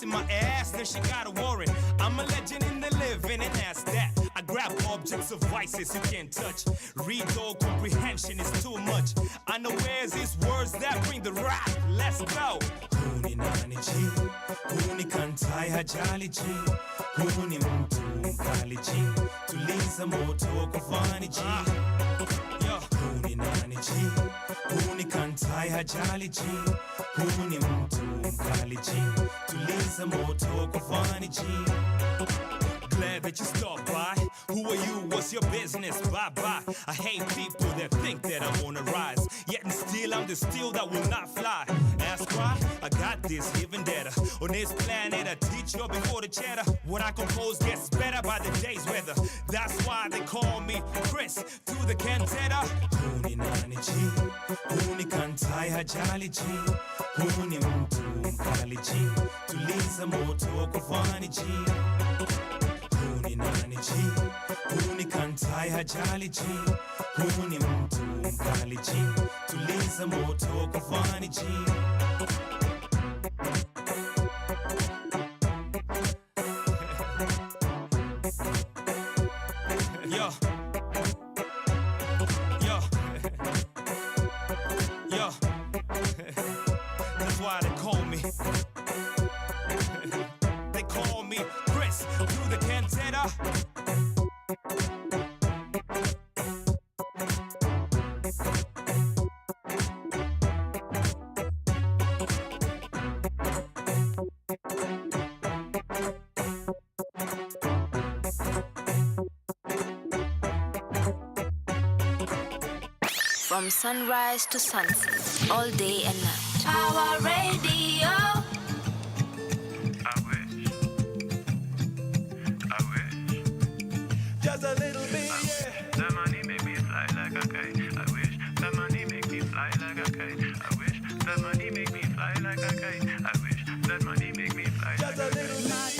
busting my ass, then she gotta worry. I'm a legend in the living, and that's that. I grab objects of vices you can't touch. Read all comprehension is too much. Unawares is words that bring the wrath. Let's go. Huni nani chi, huni kantai hajali chi, huni mtu mkali chi, tuliza moto kufani chi. Huni nani chi, huni kantai hajali chi, huni mtu mkali chi, tuliza moto kufani chi. Glad that you stopped by. Who are you? What's your business? Bye-bye. I hate people that think that I'm on the rise, yet and still I'm the steel that will not fly. Ask why? I got this even better. On this planet I teach you before the chatter. What I compose gets better by the day's weather. That's why they call me Chris through the cantata. Huni nani chi, huni kantai hajali chi, huni mtu mkali chi, tuliza moto kufani chi. Huni nani chi, huni kantai hajali chi, huni mtu mkali chi, tuliza moto kufani chi. Yo, yo, yo. That's why they call me. They call me Chris through the cantata. From sunrise to sunset, all day and night. Our radio. I wish. Just a little bit, yeah. The money make me fly like a kite. I wish. The money make me fly like a kite. I wish. The money make me fly like a kite. I wish. That money make me fly like a kite. Just a little bit, yeah.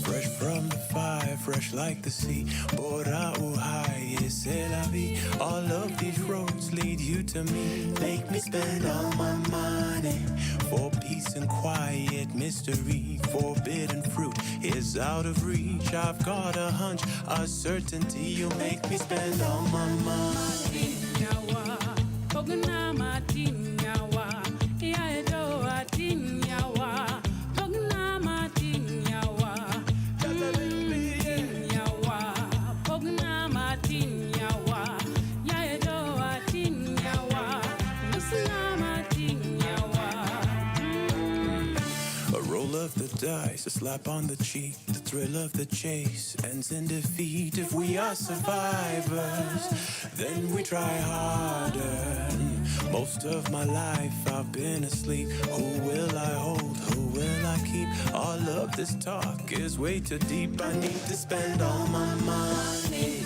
Fresh from the fire, fresh like the sea. Bora uhai, c'est la vie. All of these roads lead you to me. Make me spend all my money for peace and quiet mystery. Forbidden fruit is out of reach. I've got a hunch, a certainty. You make me spend all my money. Of the dice, a slap on the cheek, the thrill of the chase ends in defeat. If we are survivors, then we try harder. Most of my life I've been asleep. Who will I hold? Who will I keep? All of this talk is way too deep. I need to spend all my money.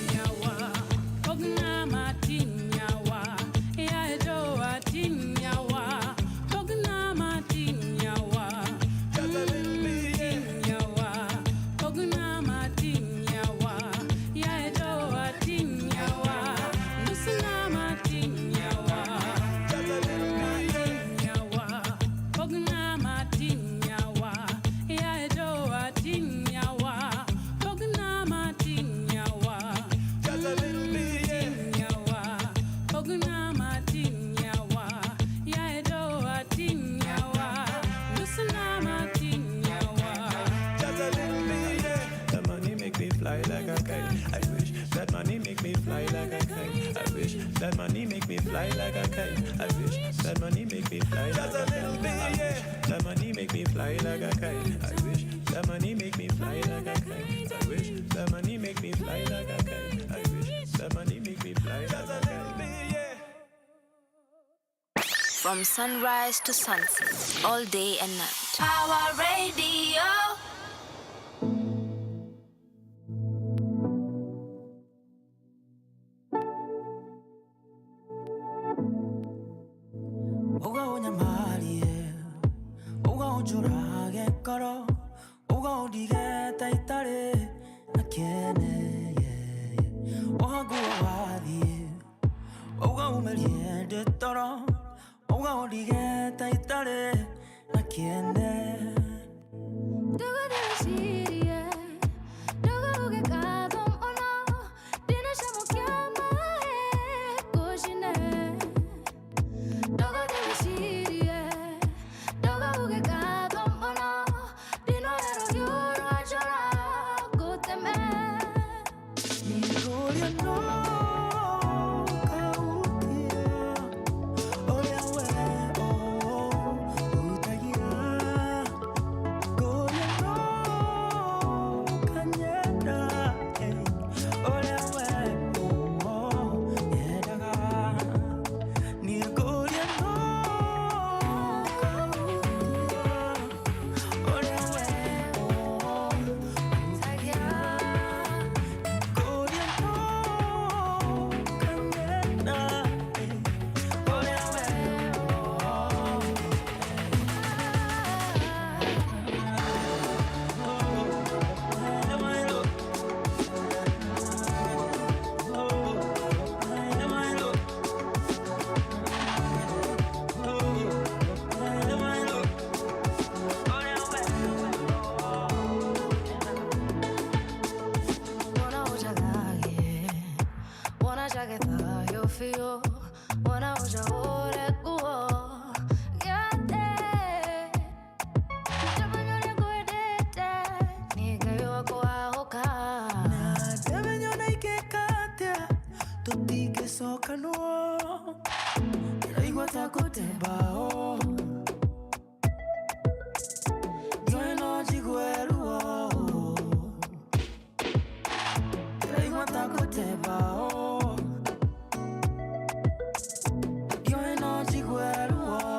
That money make me fly like a kite. I wish that money make me fly like a kite. That money make me fly like a kite. I wish that money make me fly like a kite. I wish that money make me fly like a kite. I wish that money make me fly like a kite. From sunrise to sunset, all day and night. Our radio. karo uga udige taitare nakene ohagu wathi uga umerie detoro uga udige taitare nakene Dogo de Siria Dogo uge kadom ono Dina shamo kyama koshine Dogo de Siria Dogo uge kadom ono Dino ero yoro ajara kuteme Nigoria no kautia Oya we utagira Goria no kanyeda Oya we yedaga Nigoria no kautia Oya we utagira Wanna jaga yo feel Wanna uja ore kuo Gate Jamanyone kuedete Nige yo kwa hoka Demenyona ikekatea tutike soka no Raigwa takutebao Yoeno jigueruo Raigwa takutebao Yoeno jigueruo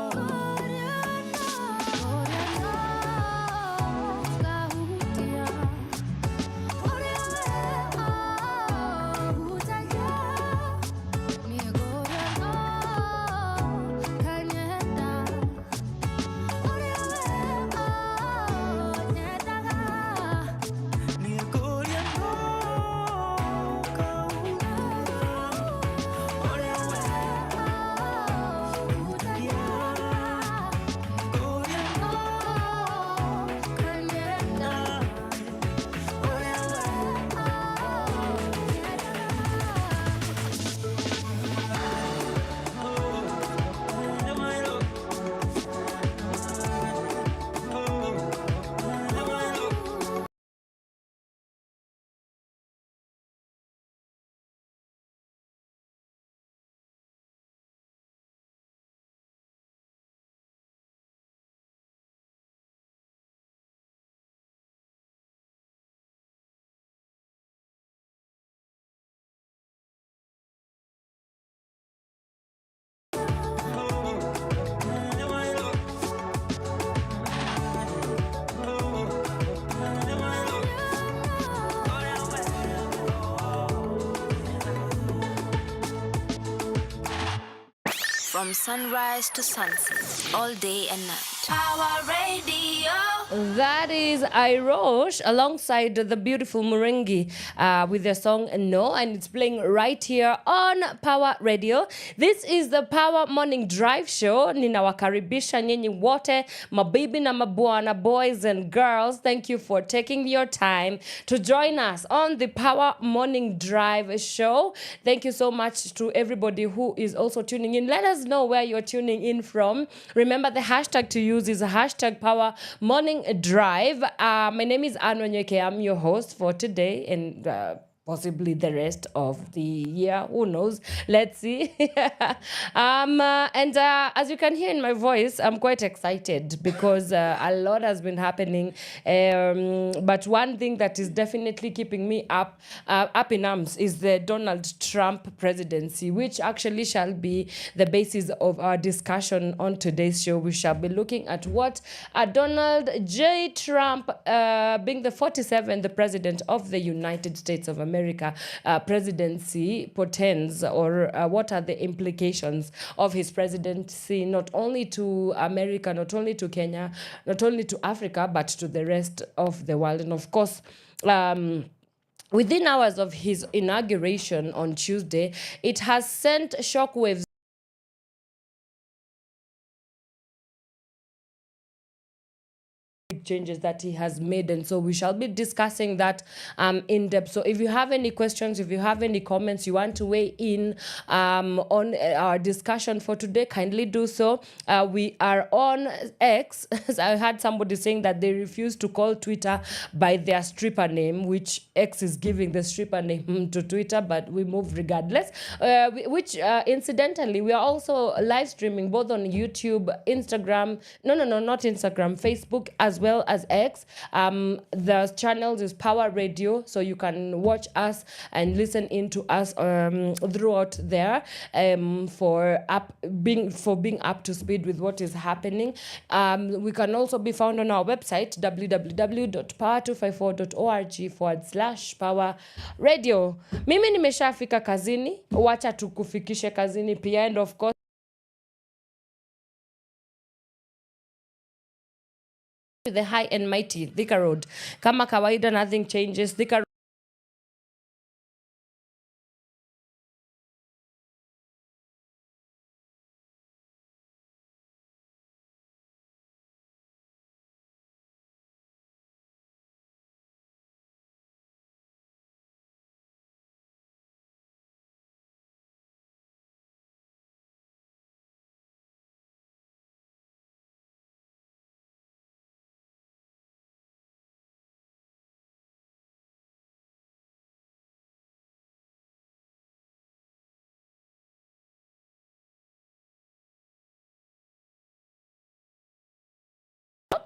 From sunrise to sunset, all day and night. Power Radio. That is Irosh alongside the beautiful Munyiri with their song No, and it's playing right here on Power Radio. This is the Power Morning Drive show. Ninawakaribisha nyinyi wote, mabibi na mabwana, boys and girls. Thank you for taking your time to join us on the Power Morning Drive show. Thank you so much to everybody who is also tuning in. Let us know where you're tuning in from. Remember, the hashtag to use is hashtag Power Morning Drive. My name is Wanyoike. I'm your host for today and possibly the rest of the year. Who knows? Let's see. As you can hear in my voice, I'm quite excited because a lot has been happening. But one thing that is definitely keeping me up in arms is the Donald Trump presidency, which actually shall be the basis of our discussion on today's show. We shall be looking at what Donald J. Trump, being the 47th president of the United States of America, America presidency portends, or what are the implications of his presidency, not only to America, not only to Kenya, not only to Africa, but to the rest of the world. And of course, within hours of his inauguration on Tuesday, it has sent shockwaves changes that he has made, and so we shall be discussing that in depth. So if you have any questions, if you have any comments, you want to weigh in on our discussion for today, kindly do so. We are on X. I had somebody saying that they refuse to call Twitter by their stripper name, which X is giving the stripper name to Twitter, but we move regardless. Which incidentally, we are also live streaming both on YouTube, Instagram, not Instagram, Facebook, as well as X. The channels is Pawa Radio, so you can watch us and listen into us throughout there, for being up to speed with what is happening. We can also be found on our website www.power254.org/Pawa Radio. Mimi nimeshafika kazini, wacha tukufikishe kazini pia, and of course the high and mighty Thika Road. Kama kawaida, nothing changes. Thika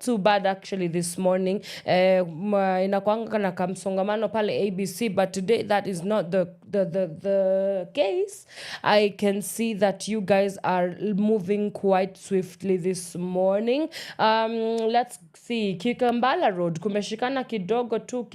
too bad actually this morning. Inakuanga na kamsongamano pale ABC, but today that is not the case. I can see that you guys are moving quite swiftly this morning. Let's see. Kikambala Road kumeshikana kidogo tu,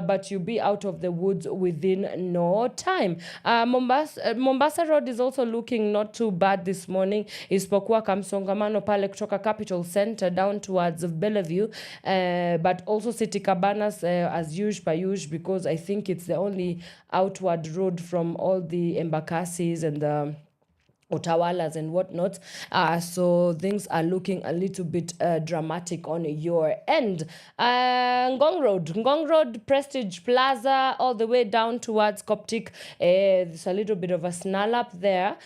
but you'll be out of the woods within no time. Mombasa Road is also looking not too bad this morning. Isipokuwa kamsongamano pale kutoka Capital Center down towards Bellevue, but also City Cabanas as usual, because I think it's the only outward road from all the Embakasis and the Utawalas and whatnot. So things are looking a little bit dramatic on your end. Ngong Road, Prestige Plaza, all the way down towards Coptic. There's a little bit of a snarl up there.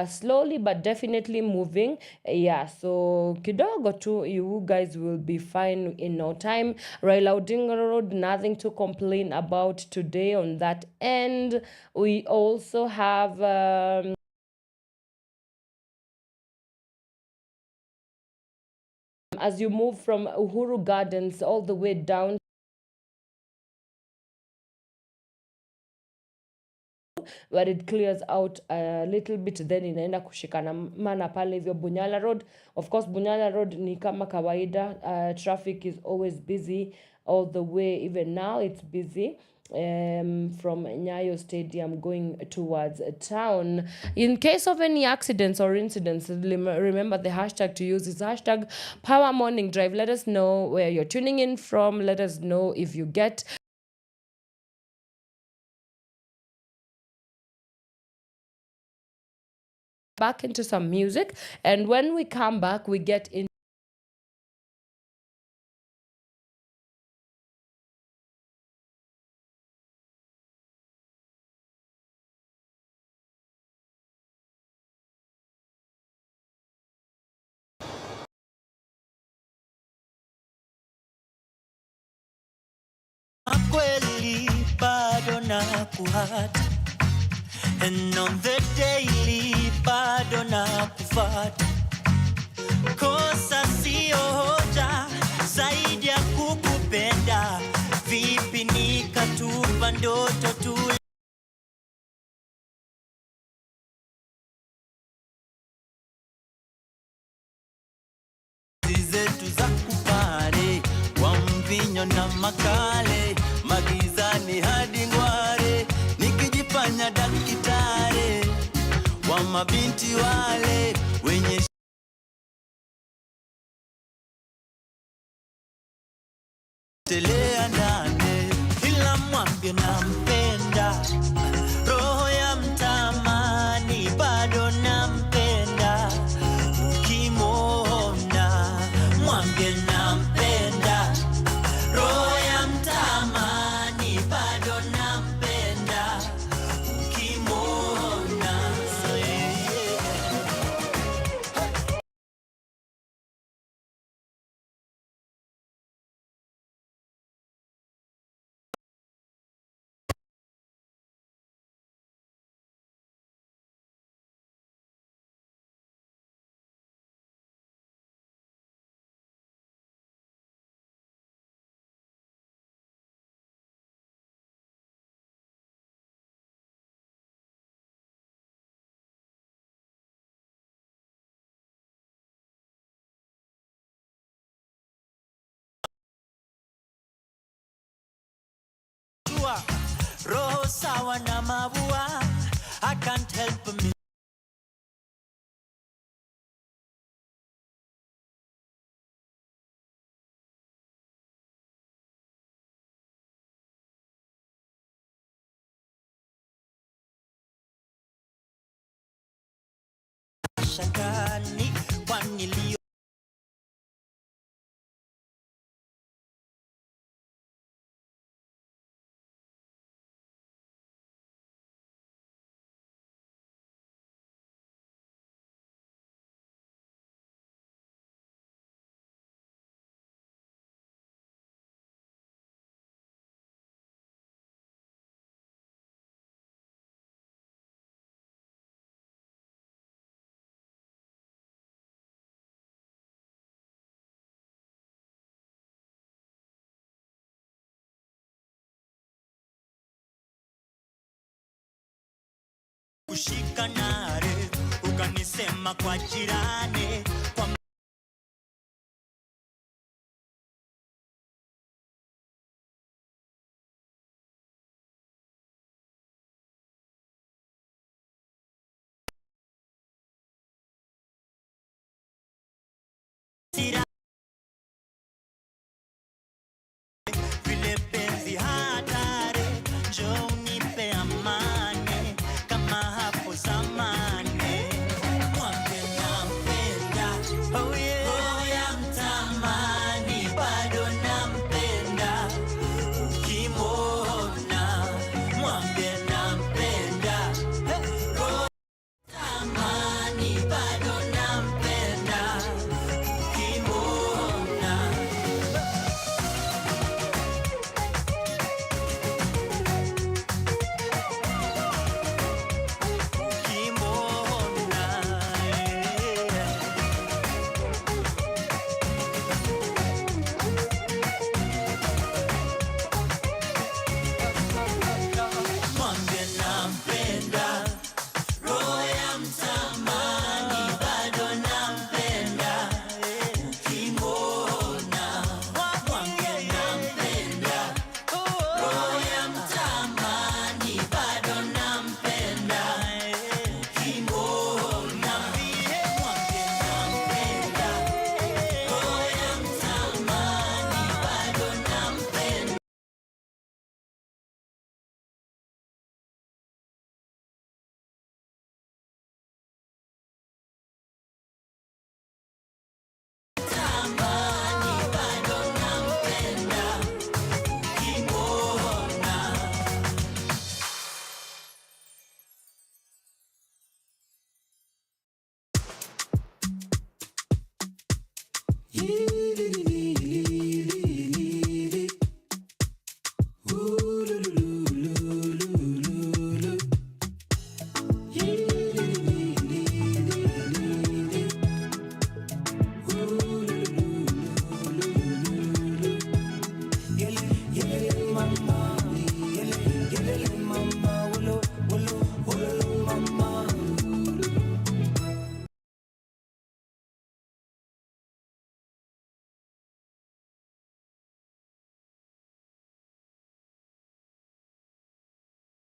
Slowly but definitely moving. Yeah, so kidogo tu, you guys will be fine in no time. Raila Odinga Road, nothing to complain about today on that end. We also have as you move from Uhuru Gardens all the way down, where it clears out a little bit, then inaenda kushikana mana pale hivyo Bunyala Road. Of course, Bunyala Road ni kama kawaida. Traffic is always busy all the way. Even now it's busy. From Nyayo Stadium going towards town. In case of any accidents or incidents, remember the hashtag to use is hashtag Pawa Morning Drive. Let us know where you're tuning in from. Let us know if you get back into some music, and when we come back, we get in Kweli bado na kuhata, and on the daily bado na kufata. Kosa sio hoja zaidi ya kukupenda. Vipi nikatupa ndoto tu zetu za kupare wa mvinyo na makale magizani hadi mabinti wale wenye telea ndani, ila mwambie nampenda, roho ya mtamani bado nampenda, ukimwona mwambie nampenda, roho ya mtamani bado nampenda, ukimwona roho sawa na mabua. I can't help me. Shakani kwa nilio kushika nare ukanisema kwa jirani kwa vile penzi hatari, njoo unipe amani kama hapo zamani. Mwambie nampenda, oh yeah, roho ya mtamani bado nampenda, ukimwona mwambie nampenda, roho ya mtamani bado nampenda, ukimwona mwambie nampenda, roho ya mtamani bado nampenda, ukimwona mwambie nampenda, roho ya mtamani bado nampenda, ukimwona mwambie nampenda, roho ya mtamani bado nampenda.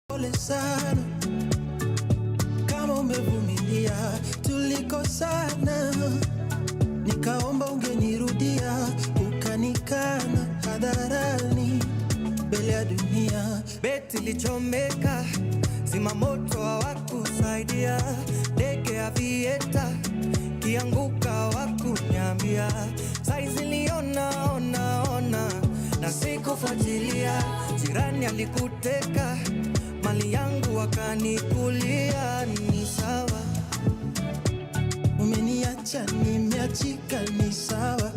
Pole sana kama umevumilia, ilichomeka, zimamoto hawakusaidia, ndege ya vieta kianguka hawakunyambia, saizi niliona na sikufuatilia, jirani alikuteka, mali yangu wakanikulia, ni sawa. Umeniacha nimeachika, ni sawa.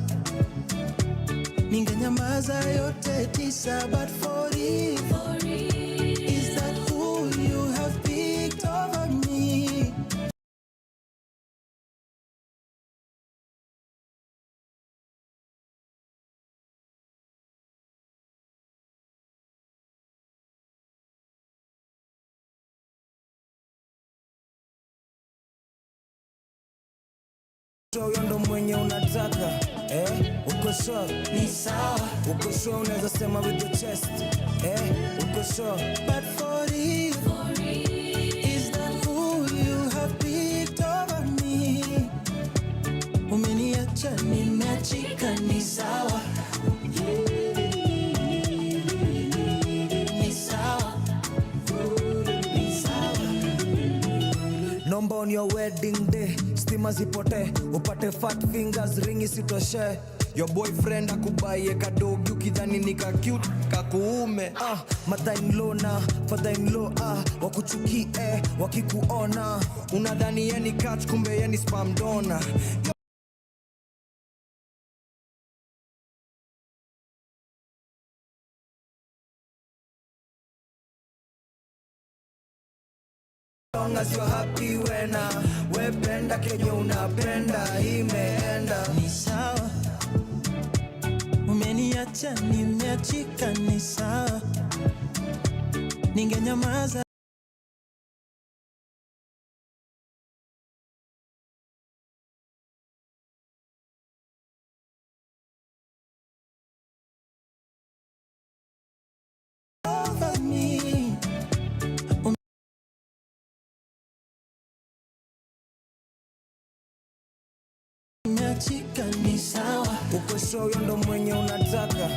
Ningenyamaza yote tisa, but for you, is that who you have picked over me? Huyo ndo mwenye unataka, uko sure? Ni sawa. Uko sure unaweza sema with your chest, uko sure? But for you, is that who you have picked over me? Umeniacha nimeachika, ni sawa. Ni sawa. Ni sawa. Nomba on your wedding day, stima zipote, upate fat fingers, ringi sitoshe. Your boyfriend akubaye kadogi ukidhani nika cute kakuume. Mother-in-law na father-in-law wakuchukie wakikuona, unadhani yeni catch kumbe yeni spam donor. Long as you're happy wena, wependa kenye unapenda, imeenda. Ni sawa. Umeniacha nimeachika, ni sawa. Ningenyamaza. Over me. Nimeachika, ni sawa. Uko sure huyo ndo mwenye unataka,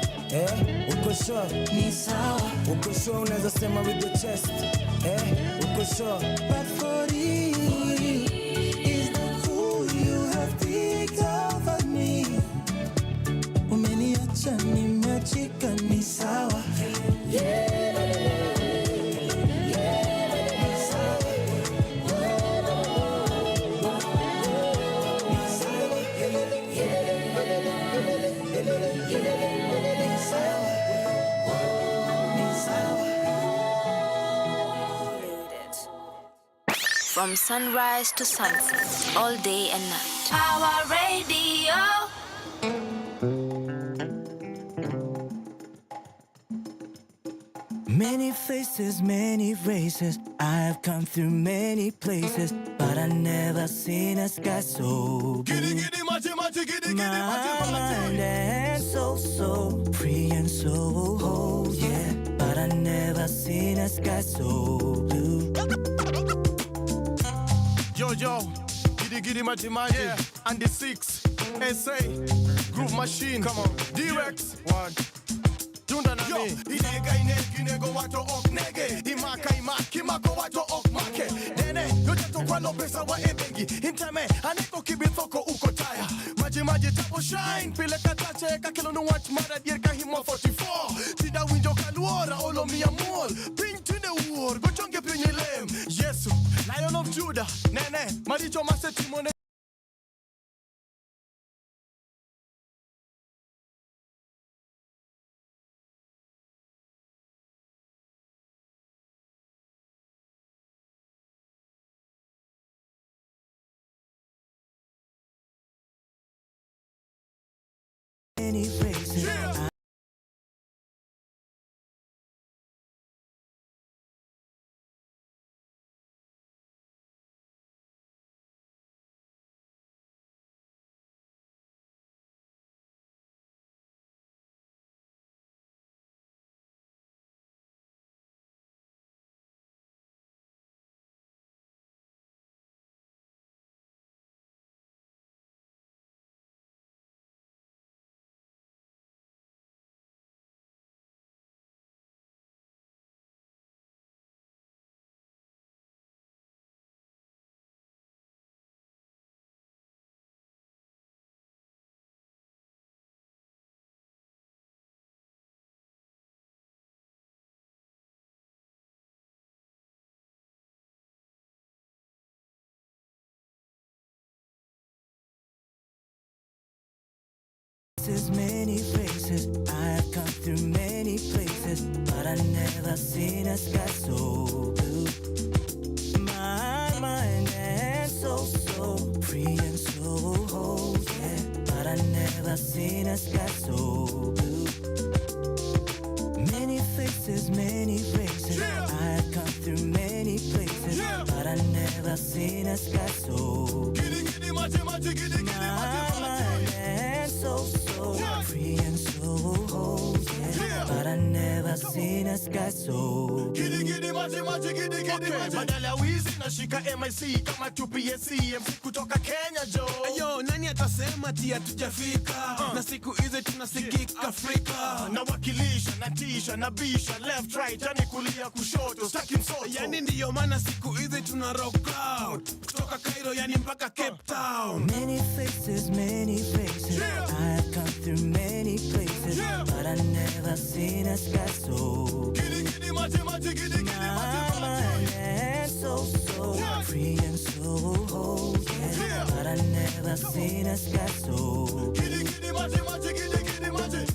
uko sure? Ni sawa. Uko sure unaweza sema with your chest, uko sure? But for you, is that who you have picked over me? Umeniacha nimeachika, ni sawa. From sunrise to sunset, all day and night. Power Radio. Many faces, many races. I've come through many places, but I never seen a sky so blue. My mind and so free and so whole, yeah. But I never seen a sky so blue. Yo, giddy maji, yeah. And the 6 SA Groove Machine, come on, D-Rex, one. Tunda na mi Inega inego wato ok nege Imaka go wato ok make Nene, yote tokwa no pesa wa ebengi Inteme, aneko kibithoko uko taya Maji tapo shine Pile katache, kakilo no watch mara Dierka himo 44 Tida winjo kaluora, olo mi amor Pin to the war, go chonge pinyi lem Yesu, Lion of Judah Nene, maricho maseti mone Many faces, yeah. Many faces, I've come through many places, but I never seen a sky so blue. My mind and soul so free and so whole, yeah. But I never seen a sky so blue. Many faces, many faces, Yeah. I've come through many places, Yeah. but I never seen a sky so blue. Giddy, machi, giddy, My mind and soul so free and so whole, yeah. But I never seen a sky so Giddy, machi, giddy, machi. Badala ya wizi nashika MIC kama 2PSC MC kutoka Kenya jo. Ayo, nani atasema tia tujafika na siku hizi tunasikika Afrika. Nawakilisha, natisha, nabisha, left right, yani kulia kushoto, staki msoto. Yani ndiyo maana siku hizi tuna rock out kutoka Cairo yani mpaka Cape Town. Many faces, Yeah. I've come through many places, Yeah. but I never seen a sky so Giddy, machi, giddy, my mind and so Yeah. free and so whole, yeah. Yeah. But I never seen a sky so Giddy, machi, giddy, machi.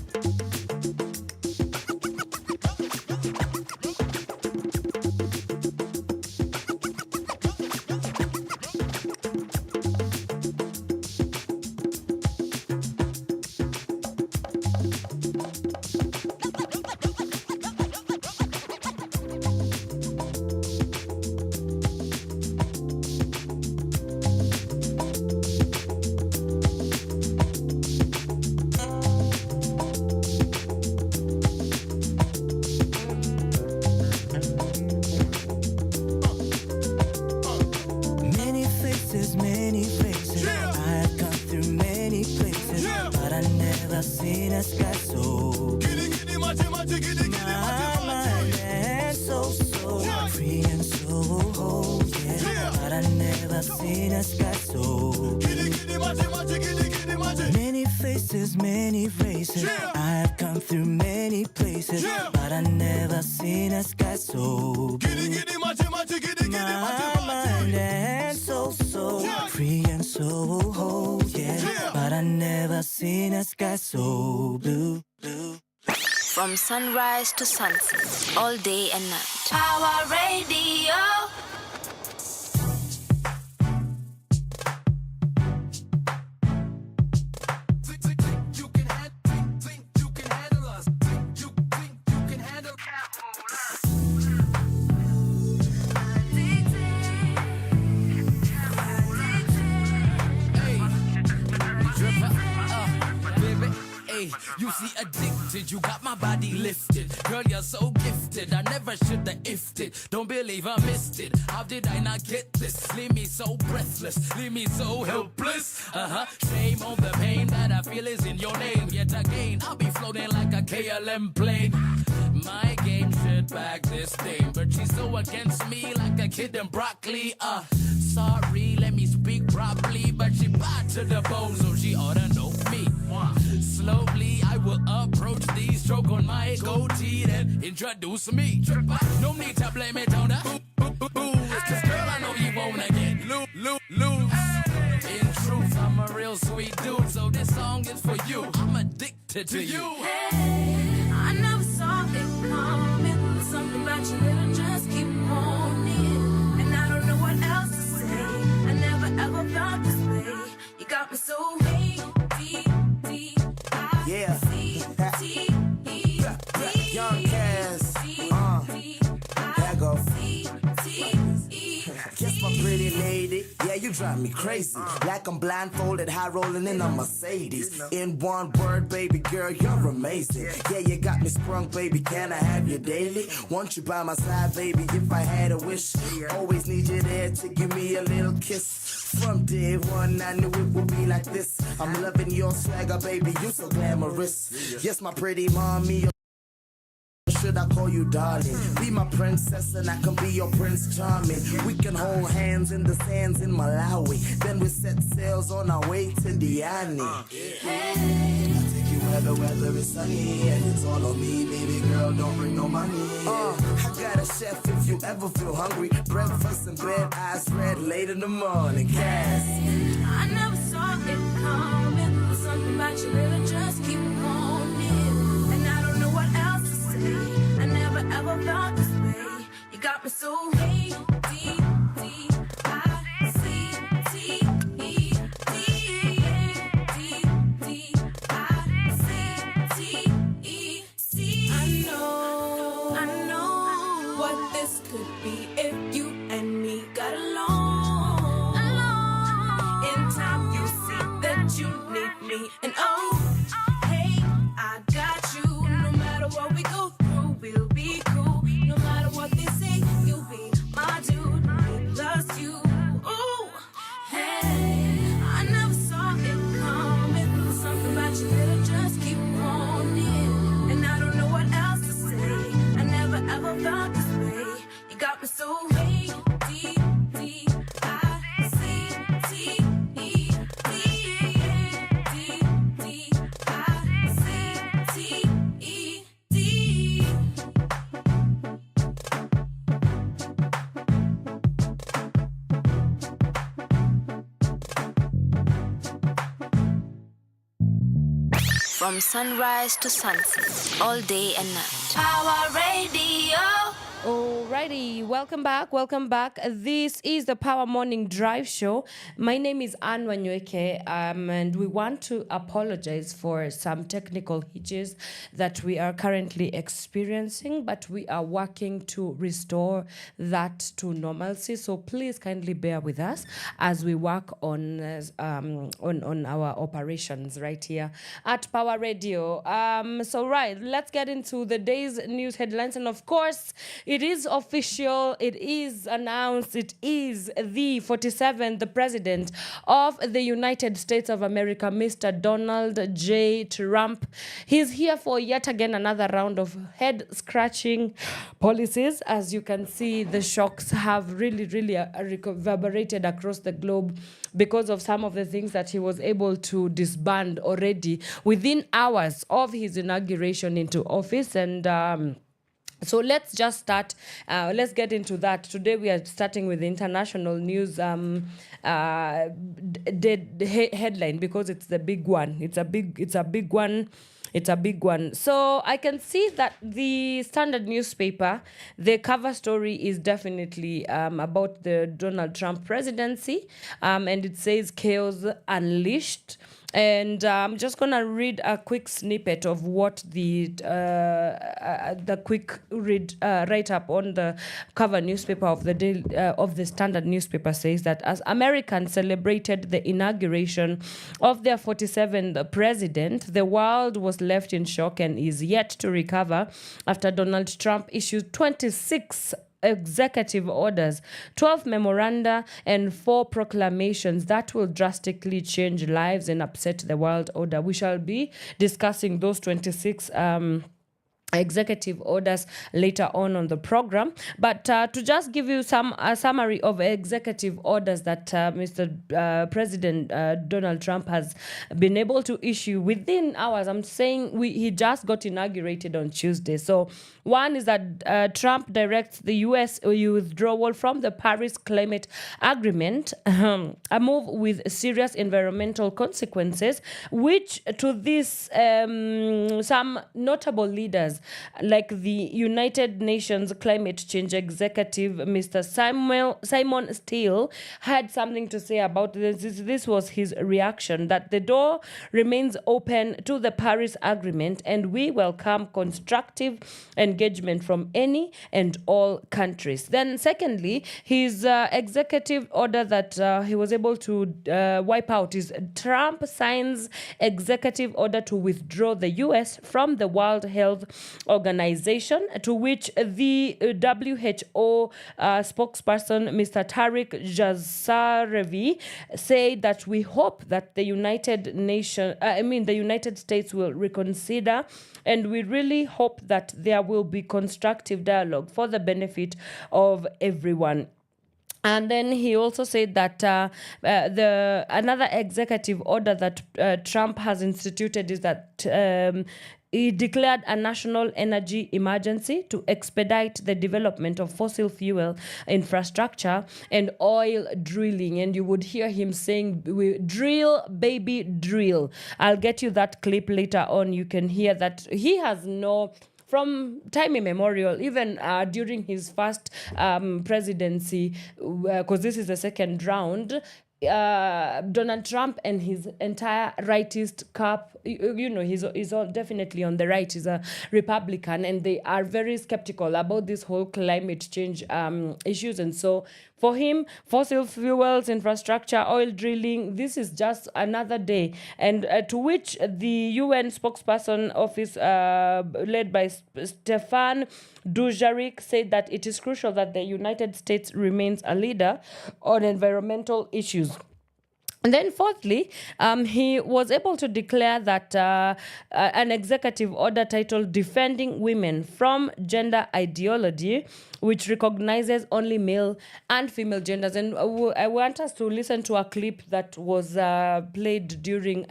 many faces. Yeah. I've come through many places, Yeah. but I never seen a sky so Giddy, machi, giddy, my mind and so Yeah. free and so whole, yeah. Yeah. But I never seen a sky so Giddy, machi, giddy. many faces, many faces. Yeah. I've come through many places, Yeah. but I never seen a sky so Giddy, machi, giddy, my mind and so Yeah. free and so whole, yeah. Yeah. But I never seen a sky so blue. From sunrise to sunset, all day and night. Power Radio. You see, addicted, you got my body lifted. Girl, you're so gifted, I never should have ifed it. Don't believe I missed it. How did I not get this? Leave me so breathless, leave me so helpless. Shame on the pain that I feel is in your name. Yet again, I'll be floating like a KLM plane. My game should back this thing, but she's so against me like a kid in broccoli. Sorry, let me speak properly, but she bad to the bone, so she oughta know me. Slowly, I will approach these, stroke on my goatee, then introduce me. No need to blame it on her. Cause girl, I know you wanna get loose. In truth, I'm a real sweet dude, so this song is for you. I'm addicted to you. Hey, I never saw it coming. Something about you that I just keep wanting. And I don't know what else to say. I never ever felt this way. You got me so deep. Yeah. Young Cass. There go. Kiss my pretty lady. Yeah, you drive me crazy. Like I'm blindfolded, high rolling in a Mercedes. In one word, baby girl, you're amazing. Yeah, you got me sprung, baby. Can I have you daily? Want you by my side, baby, if I had a wish. Always need you there to give me a little kiss. From day one, I knew it would be like this. I'm loving your swagger, baby, you so glamorous. Yes, my pretty mommy. Should I call you darling? Be my princess and I can be your prince charming. We can hold hands in the sands in Malawi. Then we set sails on our way to Diani. I'll take you where the weather is sunny. And it's all on me, baby girl, don't bring no money. I got a chef if you ever feel hungry. Breakfast in bed, eyes red, late in the morning. Cass. I never saw it coming. Something about you that I just that you need me. And oh, hey, I got you. No matter what we go through, we'll be cool. No matter what they say, you'll be my dude. Me plus you. Ooh, hey, I never saw it coming. Something about you that'll just keep on in. And I don't know what else to say. I never ever felt this way. You got me so way deep, deep. I see, T, E, D, D, D. I see, T, E, D. From sunrise to sunset, all day and night. Power Radio. Alrighty, welcome back. This is the Power Morning Drive show. My name is Wanyoike, and we want to apologize for some technical hitches that we are currently experiencing, but we are working to restore that to normalcy. So please kindly bear with us as we work on our operations right here at Power Radio. Let's get into the day's news headlines, and of course, it is official, it is announced, it is the 47th President of the United States of America, Mr. Donald J. Trump. He's here for yet again another round of head-scratching policies. As you can see, the shocks have really reverberated across the globe because of some of the things that he was able to disband already within hours of his inauguration into office. And so let's just start. Let's get into that. Today we are starting with the international news headline because it's the big one. It's a big one. So I can see that the Standard newspaper, the cover story is definitely about the Donald Trump presidency, and it says chaos unleashed. And I'm just gonna read a quick snippet of what the quick read write up on the cover newspaper of the Standard newspaper says that as Americans celebrated the inauguration of their 47th president, the world was left in shock and is yet to recover after Donald Trump issued 26 executive orders, 12 memoranda, and 4 proclamations that will drastically change lives and upset the world order. We shall be discussing those 26 executive orders later on the program, but to just give you a summary of executive orders that Mr. President Donald Trump has been able to issue within hours. I'm saying he just got inaugurated on Tuesday. So one is that Trump directs the U.S. withdrawal from the Paris Climate Agreement, a move with serious environmental consequences, which to this some notable leaders like the United Nations Climate Change Executive, Mr. Simon Steele, had something to say about this. This was his reaction, that the door remains open to the Paris Agreement and we welcome constructive engagement from any and all countries. Then secondly, his executive order that he was able to wipe out is Trump signs executive order to withdraw the U.S. from the World Health Organization, to which the WHO spokesperson, Mr. Tariq Jazzarevi, said that we hope that the United States will reconsider, and we really hope that there will be constructive dialogue for the benefit of everyone. And then he also said that another executive order that Trump has instituted is that he declared a national energy emergency to expedite the development of fossil fuel infrastructure and oil drilling. And you would hear him saying, drill, baby, drill. I'll get you that clip later on. You can hear that he has from time immemorial, even during his first presidency, because this is the second round, Donald Trump and his entire rightist camp, he's all definitely on the right. He's a Republican, and they are very skeptical about this whole climate change issues. And so For him, fossil fuels, infrastructure, oil drilling, this is just another day. And to which the UN spokesperson office led by Stefan Dujarric said that it is crucial that the United States remains a leader on environmental issues. And then fourthly, he was able to declare that an executive order titled Defending Women from Gender Ideology, which recognizes only male and female genders. And I want us to listen to a clip that was played during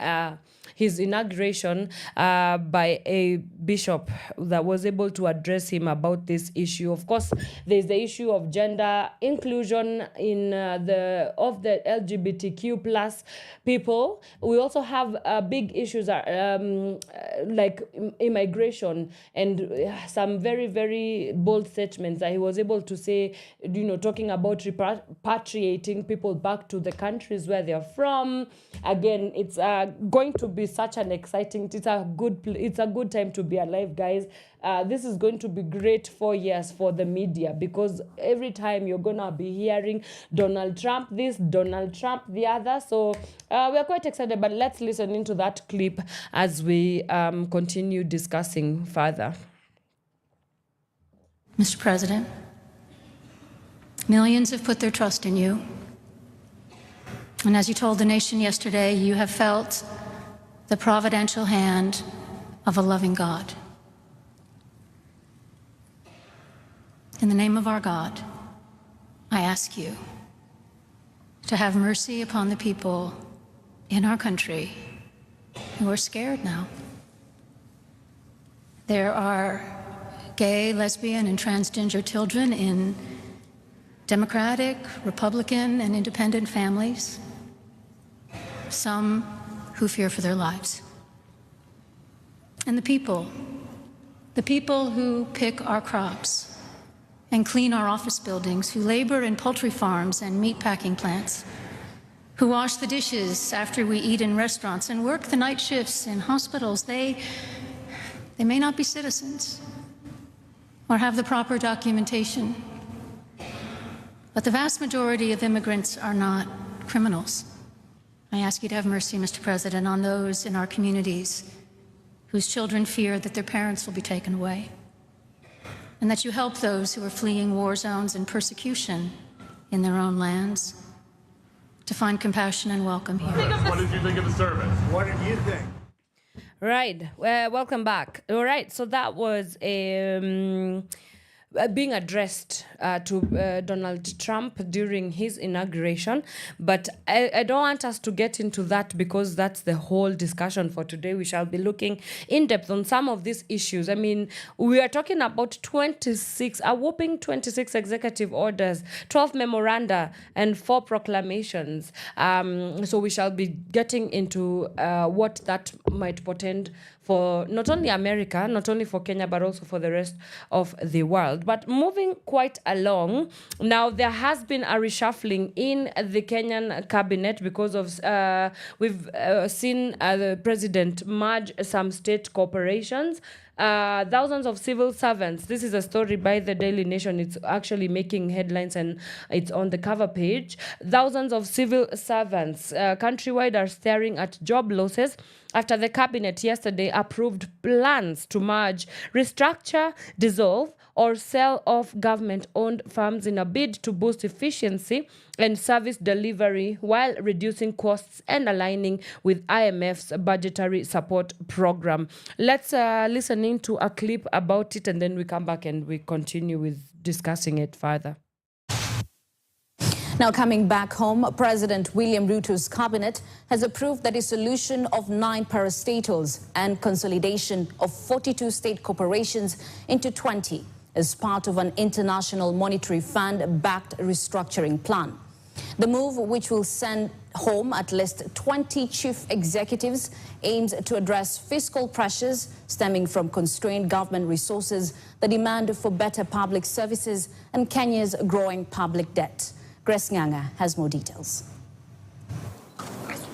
his inauguration by a bishop that was able to address him about this issue. Of course, there's the issue of gender inclusion in the LGBTQ plus people. We also have big issues like immigration and some very, very bold statements that he was able to say, talking about repatriating people back to the countries where they're from. Again, it's going to be such an exciting, it's a good time to be alive, guys. This is going to be great 4 years for the media, because every time you're gonna be hearing Donald Trump this, Donald Trump the other. So we're quite excited, but let's listen into that clip as we continue discussing further. Mr. President, millions have put their trust in you. And as you told the nation yesterday, you have felt the providential hand of a loving God. In the name of our God, I ask you to have mercy upon the people in our country who are scared now. There are gay, lesbian, and transgender children in Democratic, Republican, and independent families, some who fear for their lives. And the people who pick our crops and clean our office buildings, who labor in poultry farms and meat packing plants, who wash the dishes after we eat in restaurants and work the night shifts in hospitals, they may not be citizens or have the proper documentation, but the vast majority of immigrants are not criminals. I ask you to have mercy, Mr. President, on those in our communities whose children fear that their parents will be taken away, and that you help those who are fleeing war zones and persecution in their own lands to find compassion and welcome here. What did you think of the service? What did you think? Right. Welcome back. All right. So that was being addressed to Donald Trump during his inauguration. But I don't want us to get into that, because that's the whole discussion for today. We shall be looking in depth on some of these issues. I mean, we are talking about a whopping 26 executive orders, 12 memoranda, and 4 proclamations. So we shall be getting into what that might portend for not only America, not only for Kenya, but also for the rest of the world. But moving quite along, now there has been a reshuffling in the Kenyan cabinet because of we've seen the president merge some state corporations. Thousands of civil servants. This is a story by the Daily Nation. It's actually making headlines and it's on the cover page. Thousands of civil servants countrywide are staring at job losses after the cabinet yesterday approved plans to merge, restructure, dissolve, or sell off government-owned firms in a bid to boost efficiency and service delivery while reducing costs and aligning with IMF's budgetary support program. Let's listen into a clip about it, and then we come back and we continue with discussing it further. Now, coming back home, President William Ruto's cabinet has approved the dissolution of 9 parastatals and consolidation of 42 state corporations into 20 as part of an International Monetary Fund-backed restructuring plan. The move, which will send home at least 20 chief executives, aims to address fiscal pressures stemming from constrained government resources, the demand for better public services, and Kenya's growing public debt. Grace Nganga has more details.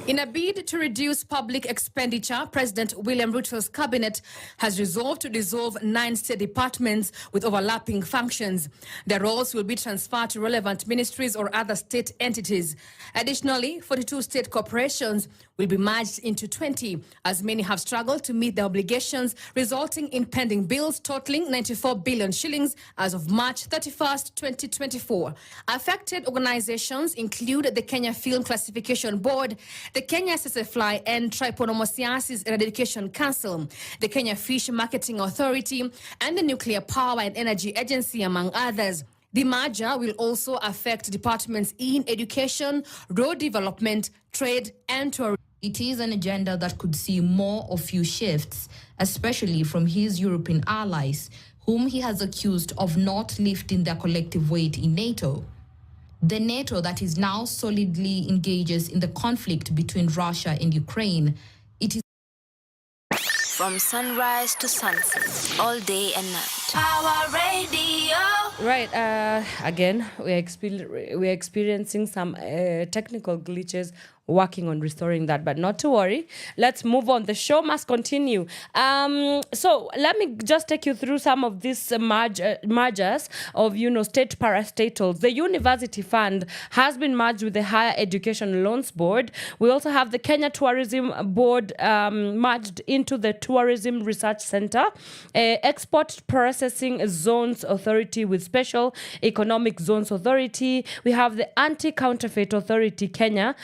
In a bid to reduce public expenditure, President William Ruto's cabinet has resolved to dissolve 9 state departments with overlapping functions. Their roles will be transferred to relevant ministries or other state entities. Additionally, 42 state corporations will be merged into 20, as many have struggled to meet their obligations, resulting in pending bills totaling 94 billion shillings as of March 31st, 2024. Affected organizations include the Kenya Film Classification Board, the Kenya SSFI and Trypanosomiasis Eradication Council, the Kenya Fish Marketing Authority, and the Nuclear Power and Energy Agency, among others. The merger will also affect departments in education, road development, trade, and tourism. It is an agenda that could see more of few shifts, especially from his European allies, whom he has accused of not lifting their collective weight in NATO. The NATO that is now solidly engages in the conflict between Russia and Ukraine. It is from sunrise to sunset, all day and night. Power Radio. Right, again, we're experiencing some technical glitches, working on restoring that, but not to worry. Let's move on. The show must continue. So let me just take you through some of these mergers of, state parastatals. The University Fund has been merged with the Higher Education Loans Board. We also have the Kenya Tourism Board merged into the Tourism Research Center, Export Processing Zones Authority with Special Economic Zones Authority. We have the Anti-Counterfeit Authority Kenya,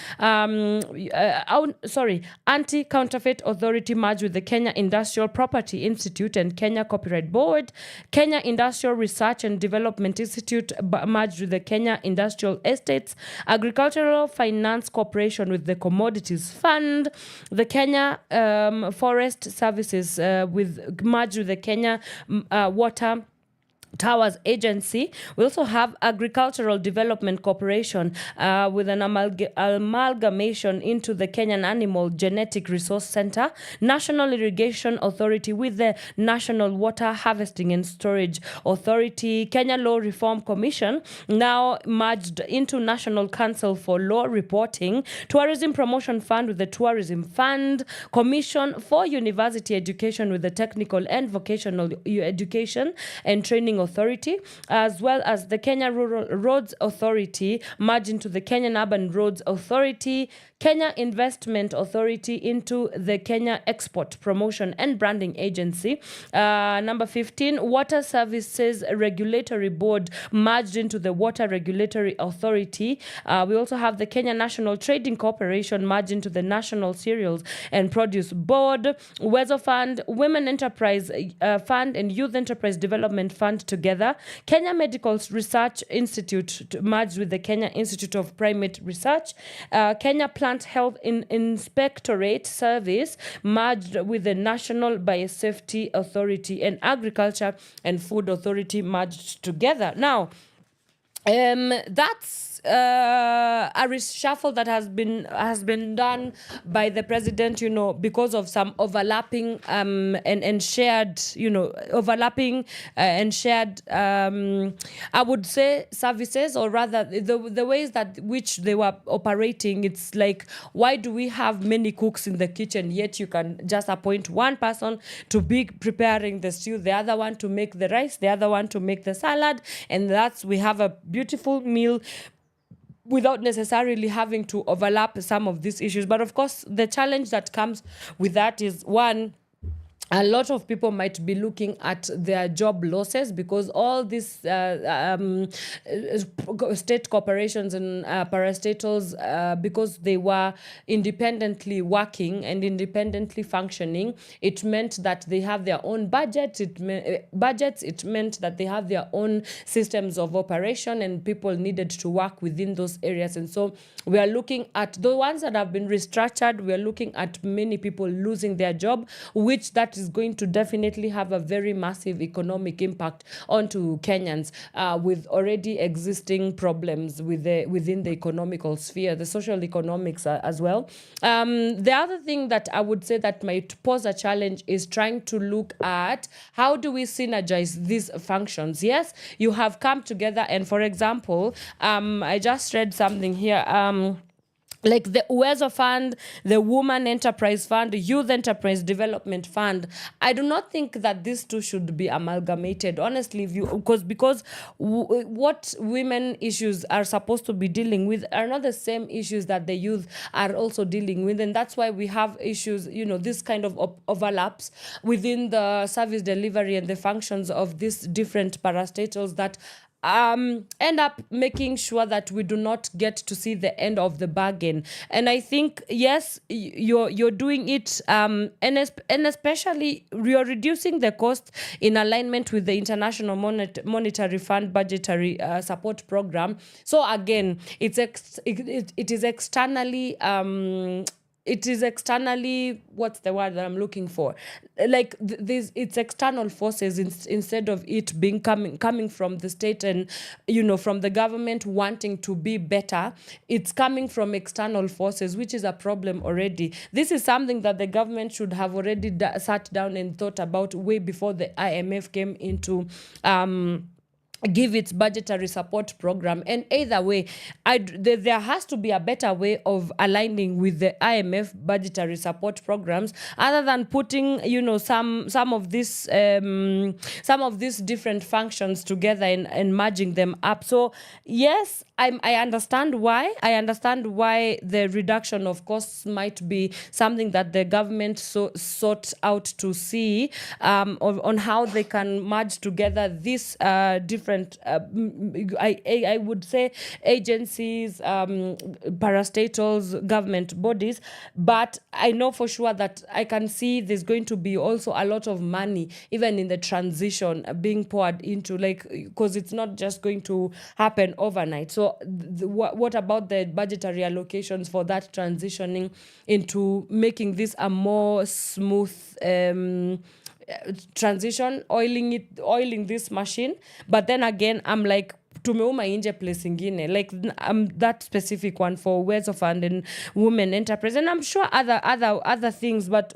Anti-Counterfeit Authority merged with the Kenya Industrial Property Institute and Kenya Copyright Board. Kenya Industrial Research and Development Institute merged with the Kenya Industrial Estates. Agricultural Finance Corporation with the Commodities Fund. The Kenya Forest Services merged with the Kenya Water Towers Agency. We also have Agricultural Development Corporation with an amalgamation into the Kenyan Animal Genetic Resource Center, National Irrigation Authority with the National Water Harvesting and Storage Authority, Kenya Law Reform Commission, now merged into National Council for Law Reporting, Tourism Promotion Fund with the Tourism Fund, Commission for University Education with the Technical and Vocational Education and Training Authority, as well as the Kenya Rural Roads Authority merged into the Kenyan Urban Roads Authority, Kenya Investment Authority into the Kenya Export Promotion and Branding Agency. Number 15, Water Services Regulatory Board merged into the Water Regulatory Authority. We also have the Kenya National Trading Corporation merged into the National Cereals and Produce Board, Wezo Fund, Women Enterprise Fund, and Youth Enterprise Development Fund together. Kenya Medical Research Institute merged with the Kenya Institute of Primate Research. Kenya Plant Health Inspectorate Service merged with the National Biosafety Authority, and Agriculture and Food Authority merged together. Now, that's a reshuffle that has been done by the president, because of some overlapping and shared, overlapping and shared, I would say, services, or rather the ways that which they were operating. It's like, why do we have many cooks in the kitchen, yet you can just appoint one person to be preparing the stew, the other one to make the rice, the other one to make the salad, and we have a beautiful meal without necessarily having to overlap some of these issues. But of course, the challenge that comes with that is, one, a lot of people might be looking at their job losses because all these state corporations and parastatals, because they were independently working and independently functioning, it meant that they have their own budgets. It meant that they have their own systems of operation, and people needed to work within those areas. And so we are looking at the ones that have been restructured. We are looking at many people losing their job, which that is going to definitely have a very massive economic impact onto Kenyans with already existing problems within the economical sphere, the social economics as well. The other thing that I would say that might pose a challenge is trying to look at how do we synergize these functions. Yes, you have come together, and for example, I just read something here. like the Uwezo Fund, the Woman Enterprise Fund, Youth Enterprise Development Fund. I do not think that these two should be amalgamated, honestly, because what women issues are supposed to be dealing with are not the same issues that the youth are also dealing with, and that's why we have issues, this kind of overlaps within the service delivery and the functions of these different parastatals that end up making sure that we do not get to see the end of the bargain. And I think, yes, you're doing it, and especially you're reducing the cost in alignment with the International Monetary Fund budgetary support program. So again, it is externally. It is externally, what's the word that I'm looking for? Like it's external forces instead of it being coming from the state and, from the government wanting to be better. It's coming from external forces, which is a problem already. This is something that the government should have already sat down and thought about way before the IMF came into give its budgetary support program. And either way, there has to be a better way of aligning with the IMF budgetary support programs, other than putting some of these different functions together and merging them up. So yes, I understand why. I understand why the reduction of costs might be something that the government sought out to see on how they can merge together these different I would say agencies, parastatals, government bodies. But I know for sure that I can see there's going to be also a lot of money, even in the transition, being poured into, because it's not just going to happen overnight. So what about the budgetary allocations for that transitioning into making this a more smooth transition, oiling this machine? But then again, I'm like, tumeuma inje place ingine, like that specific one for Uwezo Fund and Women Enterprise, and I'm sure other things, but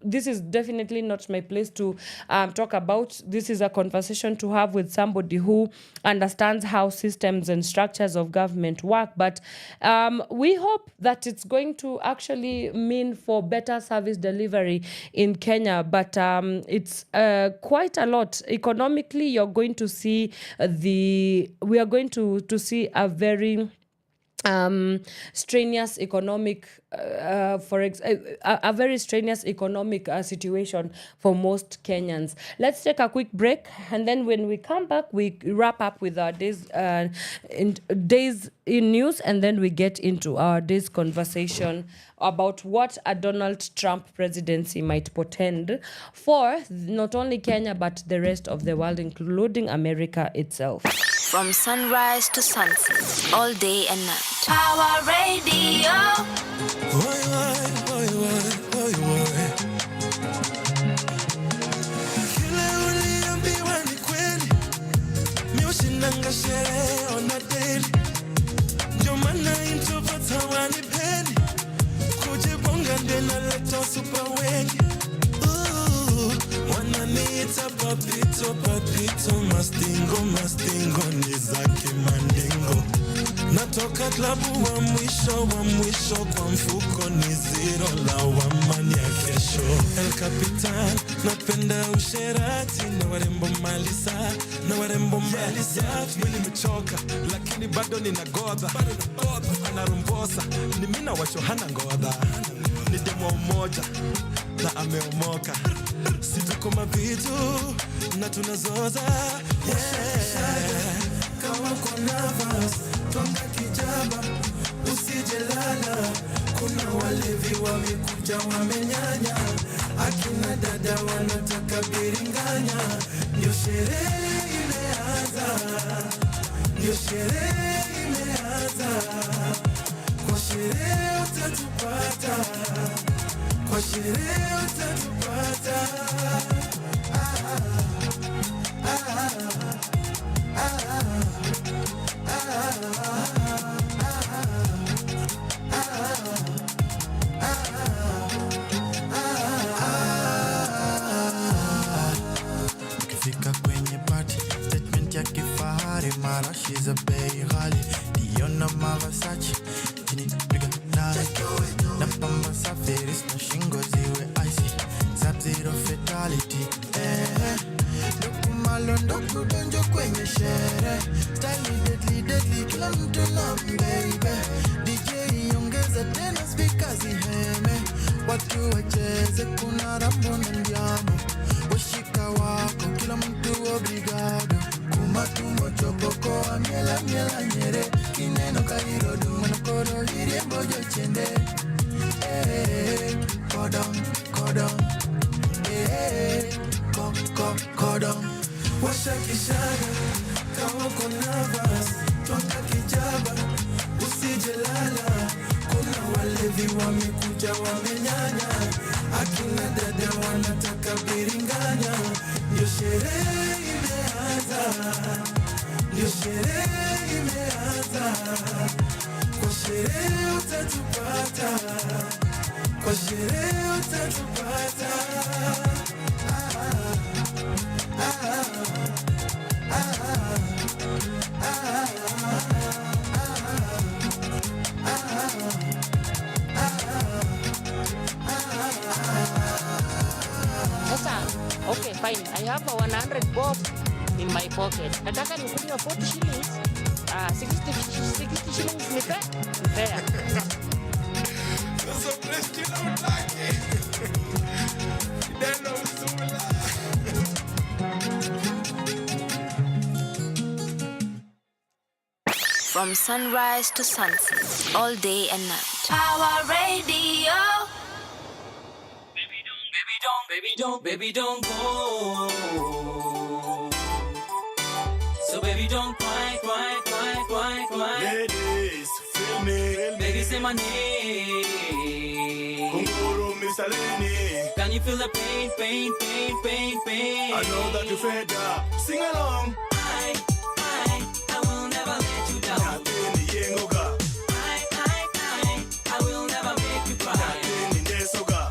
this is definitely not my place to talk about. This is a conversation to have with somebody who understands how systems and structures of government work. But we hope that it's going to actually mean for better service delivery in Kenya. But it's quite a lot. Economically, you're going to see we are going to see a very strenuous economic a very strenuous economic situation for most Kenyans. Let's take a quick break, and then when we come back, we wrap up with our days in news, and then we get into our day's conversation about what a Donald Trump presidency might portend for not only Kenya but the rest of the world, including America itself. From sunrise to sunset, all day and night. Power Radio. Kile uliambiwa ni kweli, mi ushinanga sherehe on a daily. Ndio maana introvert hawanipendi, kujibonga ndio naleta super wengi. Wananiita papito, mastingo ni zake mandingo. Natoka klabu wa mwisho kwa mfuko ni zero la wamani ya kesho. El Capitan, napenda usherati na warembo malisa. Mimi nimechoka, lakini bado ninagodha. Anarumbosa, ni mina washo hana ngodha. Ni demo umoja na ameomoka. Situko mavitu na tunazoza, kama kwa nervous, tonga kijaba, usijelala. Kuna walevi wamekuja wamenyanya, akina dada wanataka biringanya. Ndio sherehe imeanza, kwa sherehe utatupata, kwa sherehe utatupata. Ukifika kwenye party, statement ya kifahari, mara she's a bei ghali. Diona Versace, chini piga There is no shingo ziwe icy. Sub-zero fatality. Malo ndoku donjo kwenye shere. Style deadly, kila mtu na baby. DJ ongeza tena speakers iheme. Watu wacheze kuna rambo na ndiamo. Washika wako kila mtu obrigado. Kumatumbo chopoko miela nyere. Kineno kairo dunga na koro hirie mbojo chende. Go down. Go down. Washa kishada, kama uko nervous, toka kijaba, usijelala. Kuna walevi wamekuja wamenyanya, akina dada wanataka biringanya. Ndio sherehe imeanza, kwa sherehe utatupata, Okay, fine. I have a 100 bob in my pocket. Nataka nikunywa 40 shillings. 60 shillings ni fair? Fair. Sasa fresh kila utaki. Ndio usula. From sunrise to sunset, all day and night. Power Radio. Baby don't go. So baby don't cry. Ladies, feel me. Baby say my name. Kunguru misalini. Can you feel the pain? I know that you fed up. Sing along. I will never let you down. Nateni yengoga. I will never make you cry. Nateni nesoga.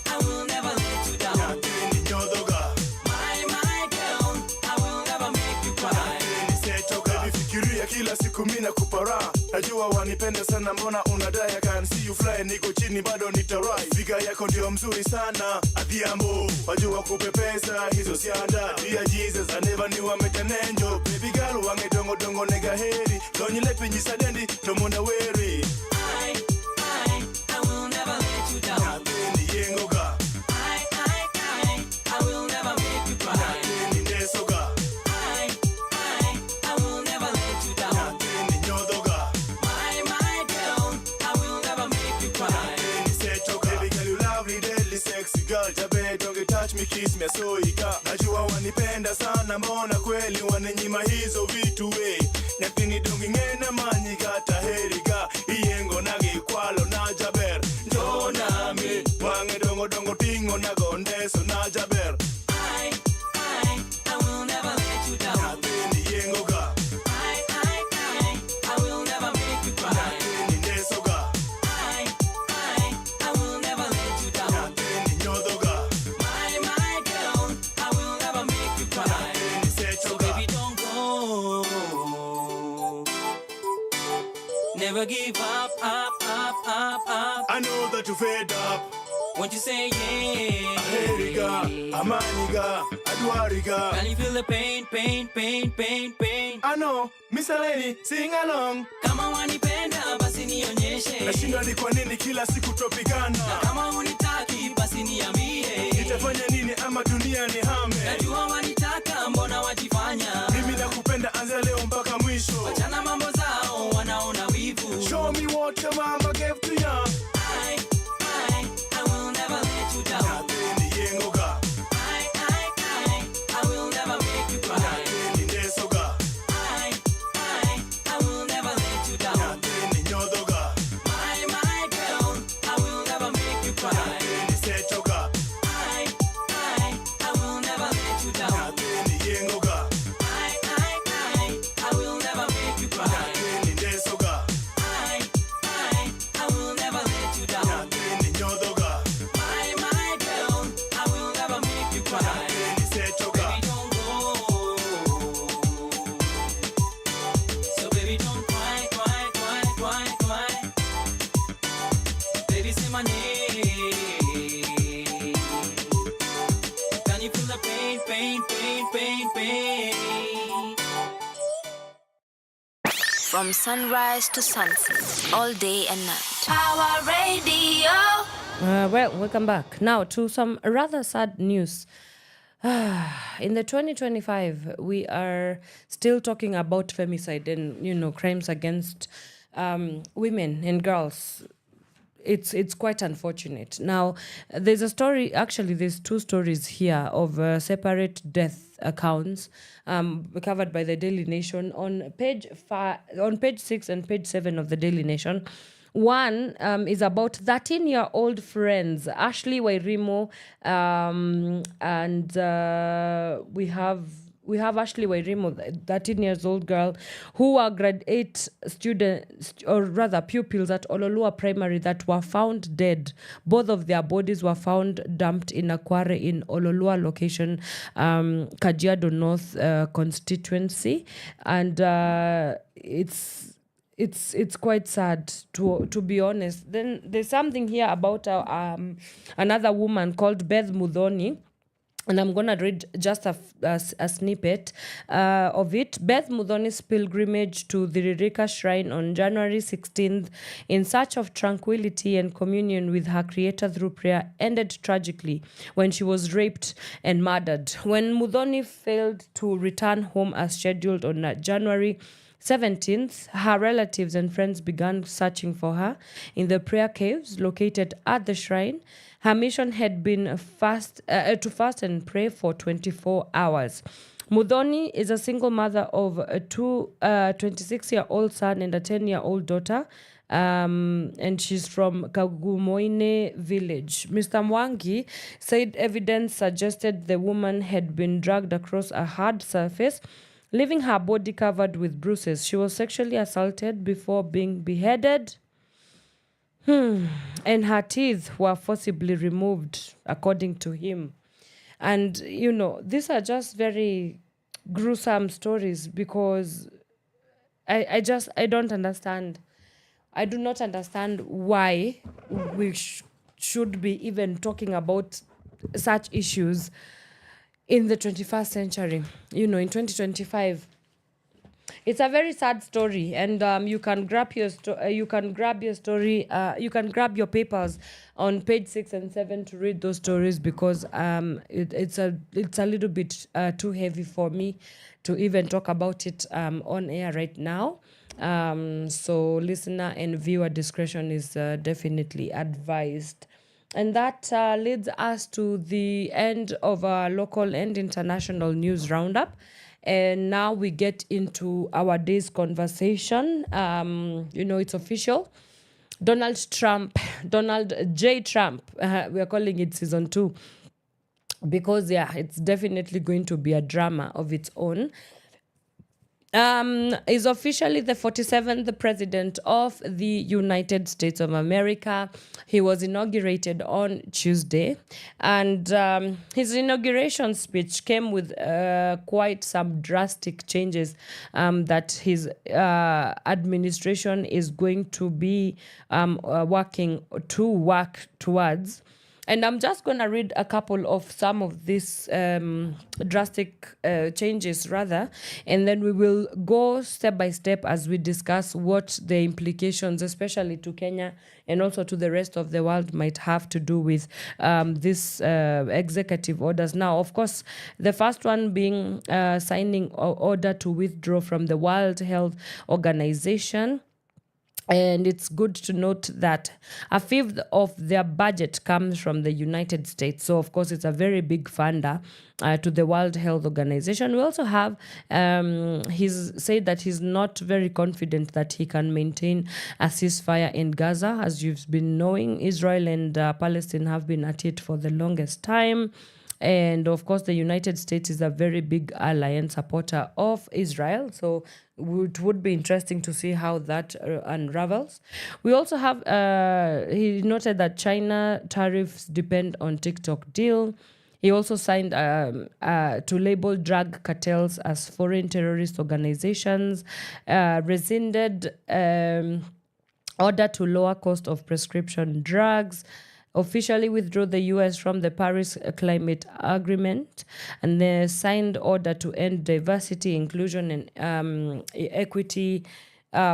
I will never let you down. Nateni nyodoga. My girl, I will never make you cry. Nateni setoga. Baby fikiria kila siku mina kupara. Najua wanipenda sana mbona unadai. I can see you fly, niko chini bado nitarai. Figa yako ndio mzuri sana. Adhiambo, wajua kupepesa hizo sianda. Dear Jesus, I never knew I met an angel. Baby girl, wange dongo nega heri. Donyi lepi nyisadendi, tomona weri. I will never let you down. Nateni yengoga. I will never make you cry. Nateni nesoga. I will never let you down. Nateni nyodoga. My girl, I will never make you cry. Nateni setoga. Baby girl, you lovely, deadly, sexy girl. Jabe, don't touch me, kiss me, so ika. Najua wanipenda sana, mbona kweli wananyima hizo vitu we. Nyapini dongi ngena manyi gata heriga. Iyengo nagi kwalo na jaber. Njonami, wange dongo tingo na gondeso na jaber. I will never let you down. Nateni yengoga. I will never make you cry. Nateni nesoga. I will never let you down. Nateni nyodoga. My girl, I will never make you cry. Nateni setoga. So baby don't go. Never give up. I know that you fed up. Won't you say yeah? Aheriga, amaniga, adwariga. Can you feel the pain? I know, Misaleni, sing along. Kama wanipenda basi nionyeshe. Nashinda ni kwa nini kila siku topigana. Na kama unitaki basi niambie. Nitafanya nini ama dunia ni hame. Najua wanitaka mbona wajifanya. Mimi nakupenda anza leo mpaka mwisho. Wachana mambo zao wanaona wivu. Show me what your mama gave to ya. I will never let you down. Nateni yengoga. I will never make you cry. Nateni nesoga. I will never let you down. Nateni nyodoga. My girl, I will never make you calling my name. Can you feel the pain, pain, pain, pain, pain? From sunrise to sunset, all day and night. Power Radio. Well, welcome back. Now to some rather sad news. In the 2025, we are still talking about femicide and, crimes against women and girls. It's quite unfortunate. Now, there's a story, actually, there's two stories here of separate death accounts covered by the Daily Nation on page 6 and page 7 of the Daily Nation. One is about 13-year-old friends, Ashley Wairimo, and we have Ashley Wairimo, 13-year-old girl, who are grade 8 students, or rather pupils at Ololua Primary that were found dead. Both of their bodies were found dumped in a quarry in Ololua location, Kajiado North constituency, and it's quite sad to be honest. Then there's something here about another woman called Beth Mudhoni. And I'm going to read just a snippet of it. Beth Mudhoni's pilgrimage to the Ririka Shrine on January 16th in search of tranquility and communion with her creator through prayer ended tragically when she was raped and murdered. When Mudhoni failed to return home as scheduled on January 17th, her relatives and friends began searching for her in the prayer caves located at the shrine. Her mission had been to fast and pray for 24 hours. Mudhoni is a single mother of a 26-year-old son and a 10-year-old daughter, and she's from Kagumoine village. Mr. Mwangi said evidence suggested the woman had been dragged across a hard surface, leaving her body covered with bruises. She was sexually assaulted before being beheaded. And her teeth were forcibly removed, according to him. And, these are just very gruesome stories because I don't understand. I do not understand why we should be even talking about such issues in the 21st century, in 2025. It's a very sad story, and you can grab your papers on page 6 and 7 to read those stories because it's a little bit too heavy for me to even talk about it on air right now. So listener and viewer discretion is definitely advised. And that leads us to the end of our local and international news roundup. And now we get into our day's conversation. It's official. Donald J. Trump, we are calling it season 2 because, it's definitely going to be a drama of its own. Is officially the 47th president of the United States of America. He was inaugurated on Tuesday, and his inauguration speech came with quite some drastic changes that his administration is going to be working towards. And I'm just going to read a couple of some of these drastic changes, and then we will go step by step as we discuss what the implications, especially to Kenya and also to the rest of the world, might have to do with these executive orders. Now, of course, the first one being signing order to withdraw from the World Health Organization. And it's good to note that a fifth of their budget comes from the United States. So, of course, it's a very big funder to the World Health Organization. We also have, he's said that he's not very confident that he can maintain a ceasefire in Gaza. As you've been knowing, Israel and Palestine have been at it for the longest time. And of course, the United States is a very big ally and supporter of Israel. So it would be interesting to see how that unravels. We also have, he noted that China tariffs depend on TikTok deal. He also signed to label drug cartels as foreign terrorist organizations, rescinded order to lower cost of prescription drugs, officially withdrew the U.S. from the Paris Climate Agreement, and the signed order to end diversity, inclusion, and equity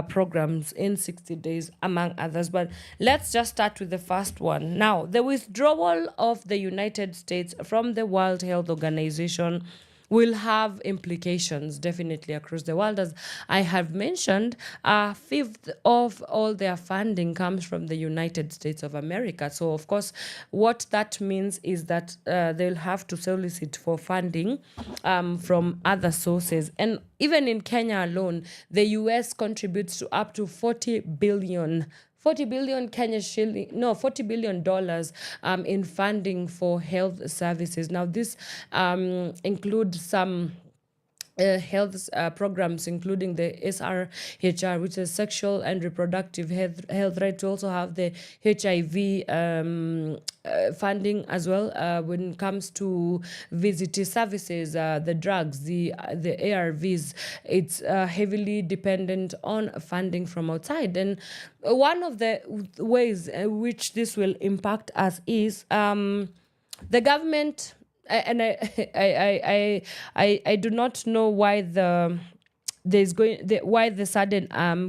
programs in 60 days, among others. But let's just start with the first one. Now, the withdrawal of the United States from the World Health Organization will have implications definitely across the world. As I have mentioned, a fifth of all their funding comes from the United States of America. So, of course, what that means is that they'll have to solicit for funding from other sources. And even in Kenya alone, the US contributes to up to 40 billion $40 billion in funding for health services. Now, this includes some health programs, including the SRHR, which is sexual and reproductive health rights. We also have the HIV funding as well when it comes to VCT services, the drugs, the ARVs. It's heavily dependent on funding from outside. And one of the ways which this will impact us is the government. And I do not know why the sudden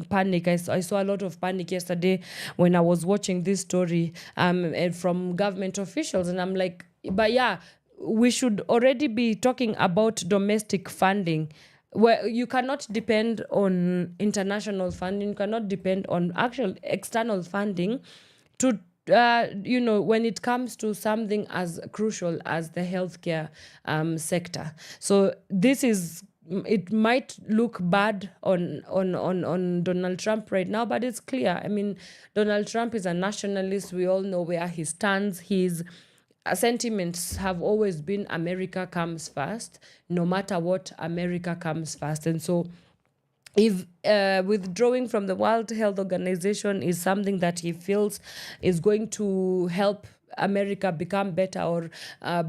panic. I saw a lot of panic yesterday when I was watching this story from government officials, and I'm like, but yeah, we should already be talking about domestic funding, where you cannot depend on international funding, you cannot depend on actual external funding to when it comes to something as crucial as the healthcare sector. So this is, it might look bad on Donald Trump right now, but it's clear. I mean, Donald Trump is a nationalist. We all know where he stands. His sentiments have always been America comes first. No matter what, America comes first. And so if withdrawing from the World Health Organization is something that he feels is going to help America become better or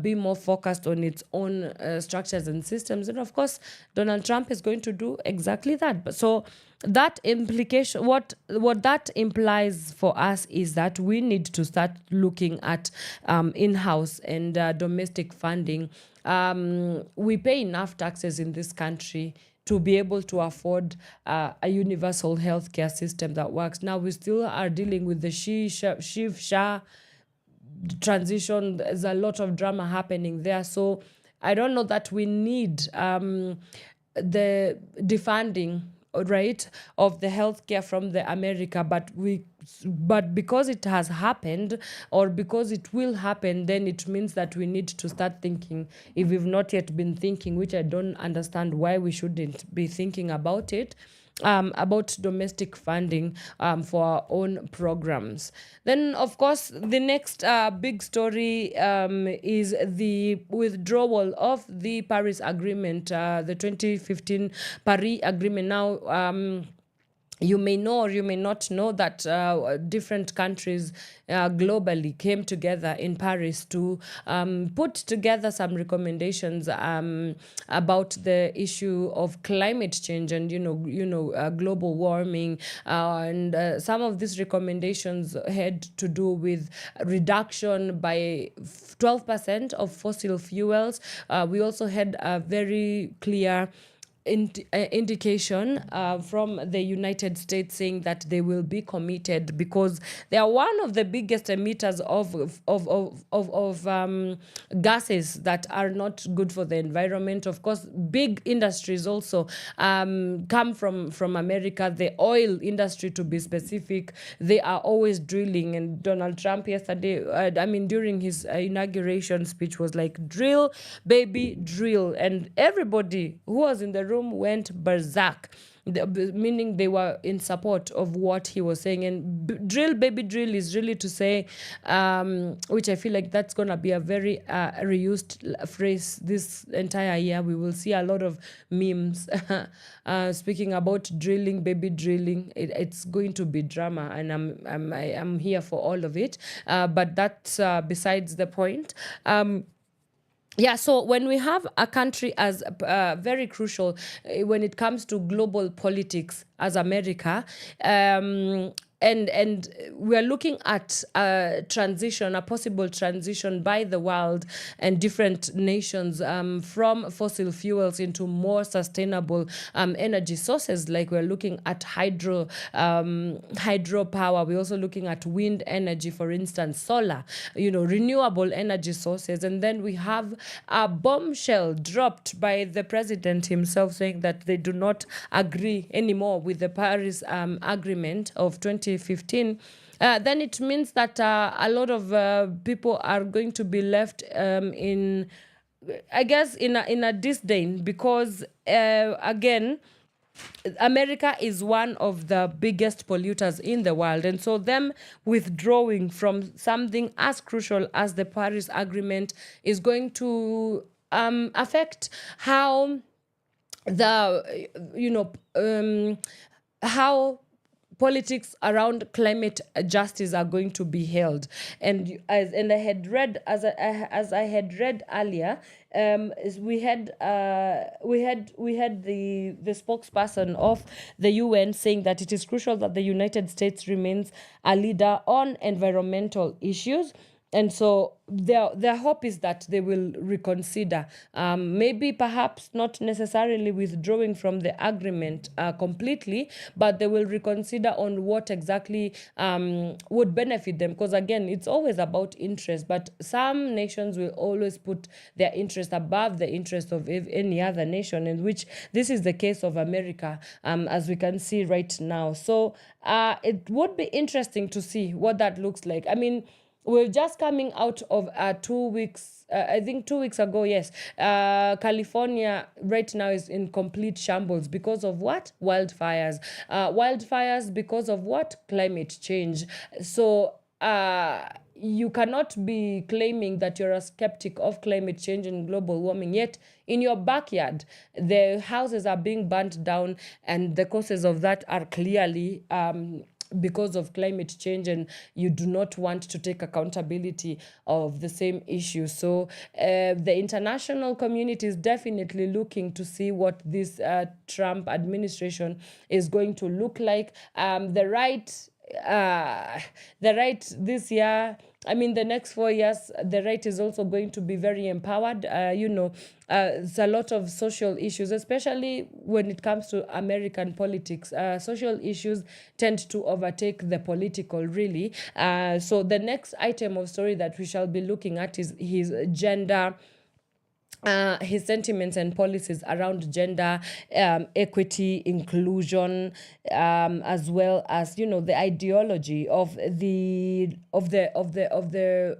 be more focused on its own structures and systems, and of course, Donald Trump is going to do exactly that. But so that implication, what that implies for us is that we need to start looking at in-house and domestic funding. We pay enough taxes in this country to be able to afford a universal healthcare system that works. Now we still are dealing with the Shiv-Shah transition. There's a lot of drama happening there. So I don't know that we need the defunding, right, of the healthcare from the America, but because it has happened or because it will happen, then it means that we need to start thinking, if we've not yet been thinking, which I don't understand why we shouldn't be thinking about it, about domestic funding for our own programs. Then, of course, the next big story is the withdrawal of the Paris Agreement, the 2015 Paris Agreement. Now, you may know or you may not know that different countries globally came together in Paris to put together some recommendations about the issue of climate change and global warming, and some of these recommendations had to do with reduction by 12% of fossil fuels. We also had a very clear indication from the United States saying that they will be committed because they are one of the biggest emitters of gases that are not good for the environment. Of course, big industries also come from America. The oil industry, to be specific, they are always drilling. And Donald Trump yesterday, during his inauguration speech, was like, drill, baby, drill. And everybody who was in the room went berserk, meaning they were in support of what he was saying. And drill, baby, drill is really to say, which I feel like that's going to be a very reused phrase this entire year. We will see a lot of memes speaking about drilling, baby, drilling. It's going to be drama, and I'm here for all of it. But that's besides the point. So when we have a country as very crucial when it comes to global politics as America, and we are looking at a possible transition by the world and different nations from fossil fuels into more sustainable energy sources. Like we're looking at hydropower. We're also looking at wind energy, for instance, solar, renewable energy sources. And then we have a bombshell dropped by the president himself saying that they do not agree anymore with the Paris Agreement of 2015, then it means that a lot of people are going to be left in a disdain, because again, America is one of the biggest polluters in the world. And so them withdrawing from something as crucial as the Paris Agreement is going to affect how how politics around climate justice are going to be held. And I had read, as I had read earlier, we had the spokesperson of the UN saying that it is crucial that the United States remains a leader on environmental issues. And so their hope is that they will reconsider, maybe perhaps not necessarily withdrawing from the agreement completely, but they will reconsider on what exactly would benefit them. Because again, it's always about interest, but some nations will always put their interest above the interest of any other nation, in which this is the case of America, as we can see right now. So it would be interesting to see what that looks like. I mean, we're just coming out of 2 weeks, I think 2 weeks ago, yes. California right now is in complete shambles because of what? Wildfires. Wildfires because of what? Climate change. So you cannot be claiming that you're a skeptic of climate change and global warming, yet in your backyard, the houses are being burnt down, and the causes of that are clearly because of climate change, and you do not want to take accountability of the same issue. So the international community is definitely looking to see what this Trump administration is going to look like. The right this year, I mean, the next 4 years, the right is also going to be very empowered. There's a lot of social issues, especially when it comes to American politics. Social issues tend to overtake the political, really. So the next item of story that we shall be looking at is his gender, his sentiments and policies around gender, equity, inclusion, as well as the ideology of the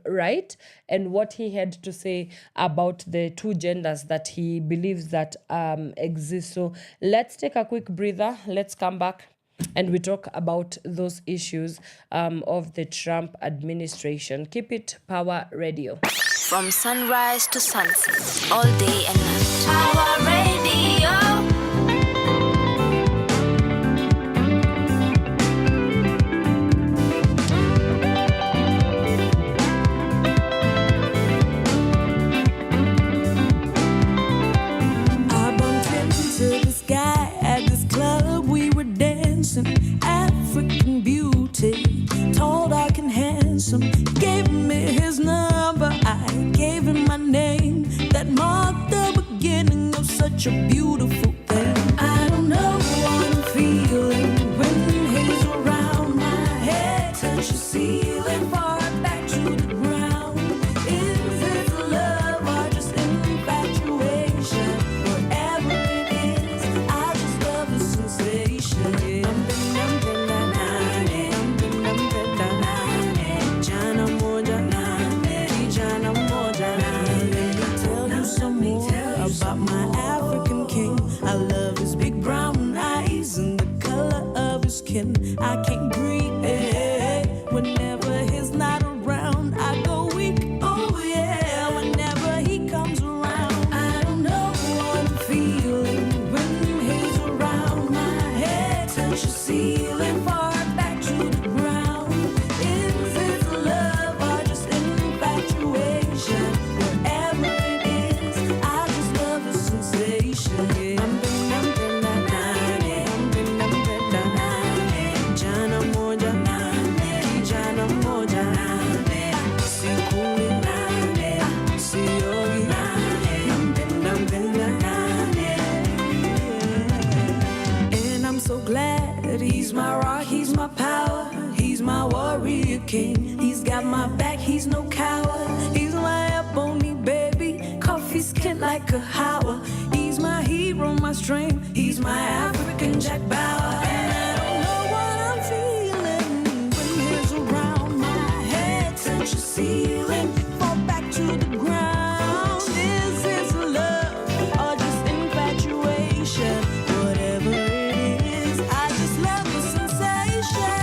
right, and what he had to say about the two genders that he believes that exist. So let's take a quick breather. Let's come back and we talk about those issues of the Trump administration. Keep it Power Radio. From sunrise to sunset, all day and night. Power Radio. I bumped into this guy at this club. We were dancing, African beauty, tall, dark, and handsome. Gave me his number. I gave him my name. That marked the beginning of such a beautiful thing. I don't know what I'm feeling when he's around. My head touches the ceiling, far back to the ground. Is it love or just infatuation? Whatever it is, I just love the sensation. About my African king. he's no coward. He's my apple, me baby, coffee skin like a Howard. He's my hero, my strength, he's my African Jack Bauer. And I don't know what I'm feeling when he's around. My head touch the ceiling, fall back to the ground. Is this love or just infatuation? Whatever it is, I just love the sensation.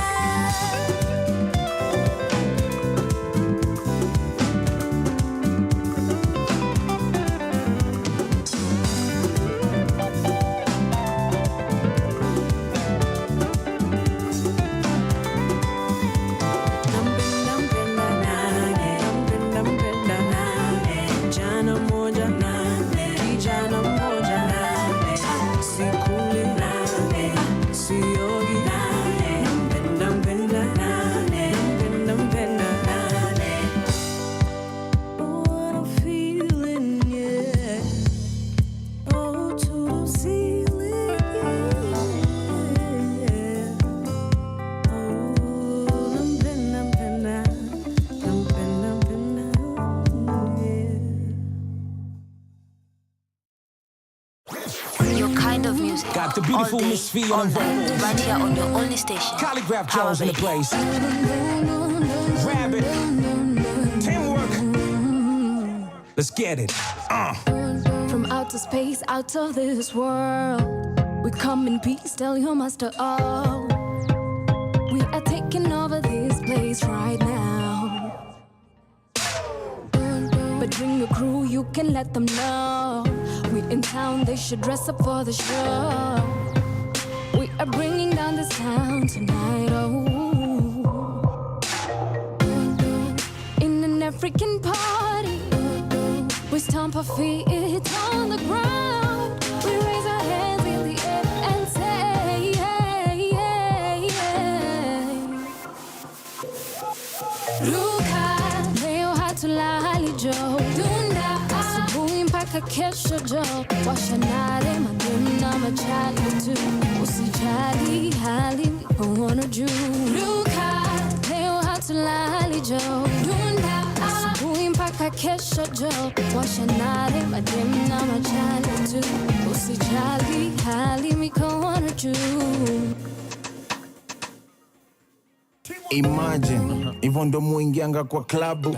Got the beautiful Miss V on the vocals. Right here on your only station. Calligraph Jones in the place. Rabbit. Teamwork. Let's get it. From outer space, out of this world, we come in peace, tell your master all. We are taking over this place right now. But bring your crew, you can let them know. We in town, they should dress up for the show. We are bringing down this town tonight, oh. In an African party, we stomp our feet on the ground. We raise our hands in the air and say, hey, hey, hey. Luka, leo hatulali jo. Dunda, asubuhi mpaka kesho jo. Washanare mademu na machali tu. Usijali hali nipoona juu. Luka, leo hatulali jo. Dunda, asubuhi mpaka kesho jo. Washanare mademu na machali tu. Usijali hali nipoona juu. Imagine, hivyo ndo muingianga kwa klabu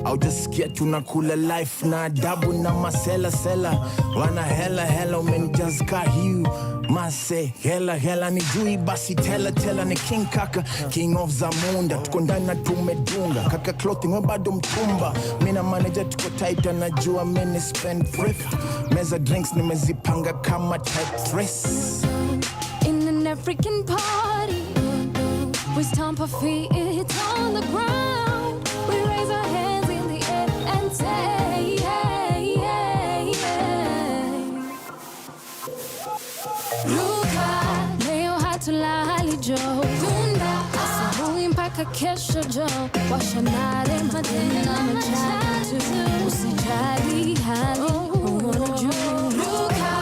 au jasikia tunakula life na adabu na masela sela. Wana hela hela umenijazka hiu mase hela hela ni jui basi tela ni king kaka king of Zamunda. Tuko ndani na tumedunga kaka clothing we bado mtumba. Mina manager tuko tight anajua mini spend thrift. Meza drinks nimezipanga kama Tetris. In an African party, we stomp our feet on the ground. We raise our hands in the air and say, hey, hey, hey. Luka, leo hatulali jo. Dunda, asubuhi mpaka kesho jo. Washanare mademu na machali tu. Usijali hali uona juu. Luka,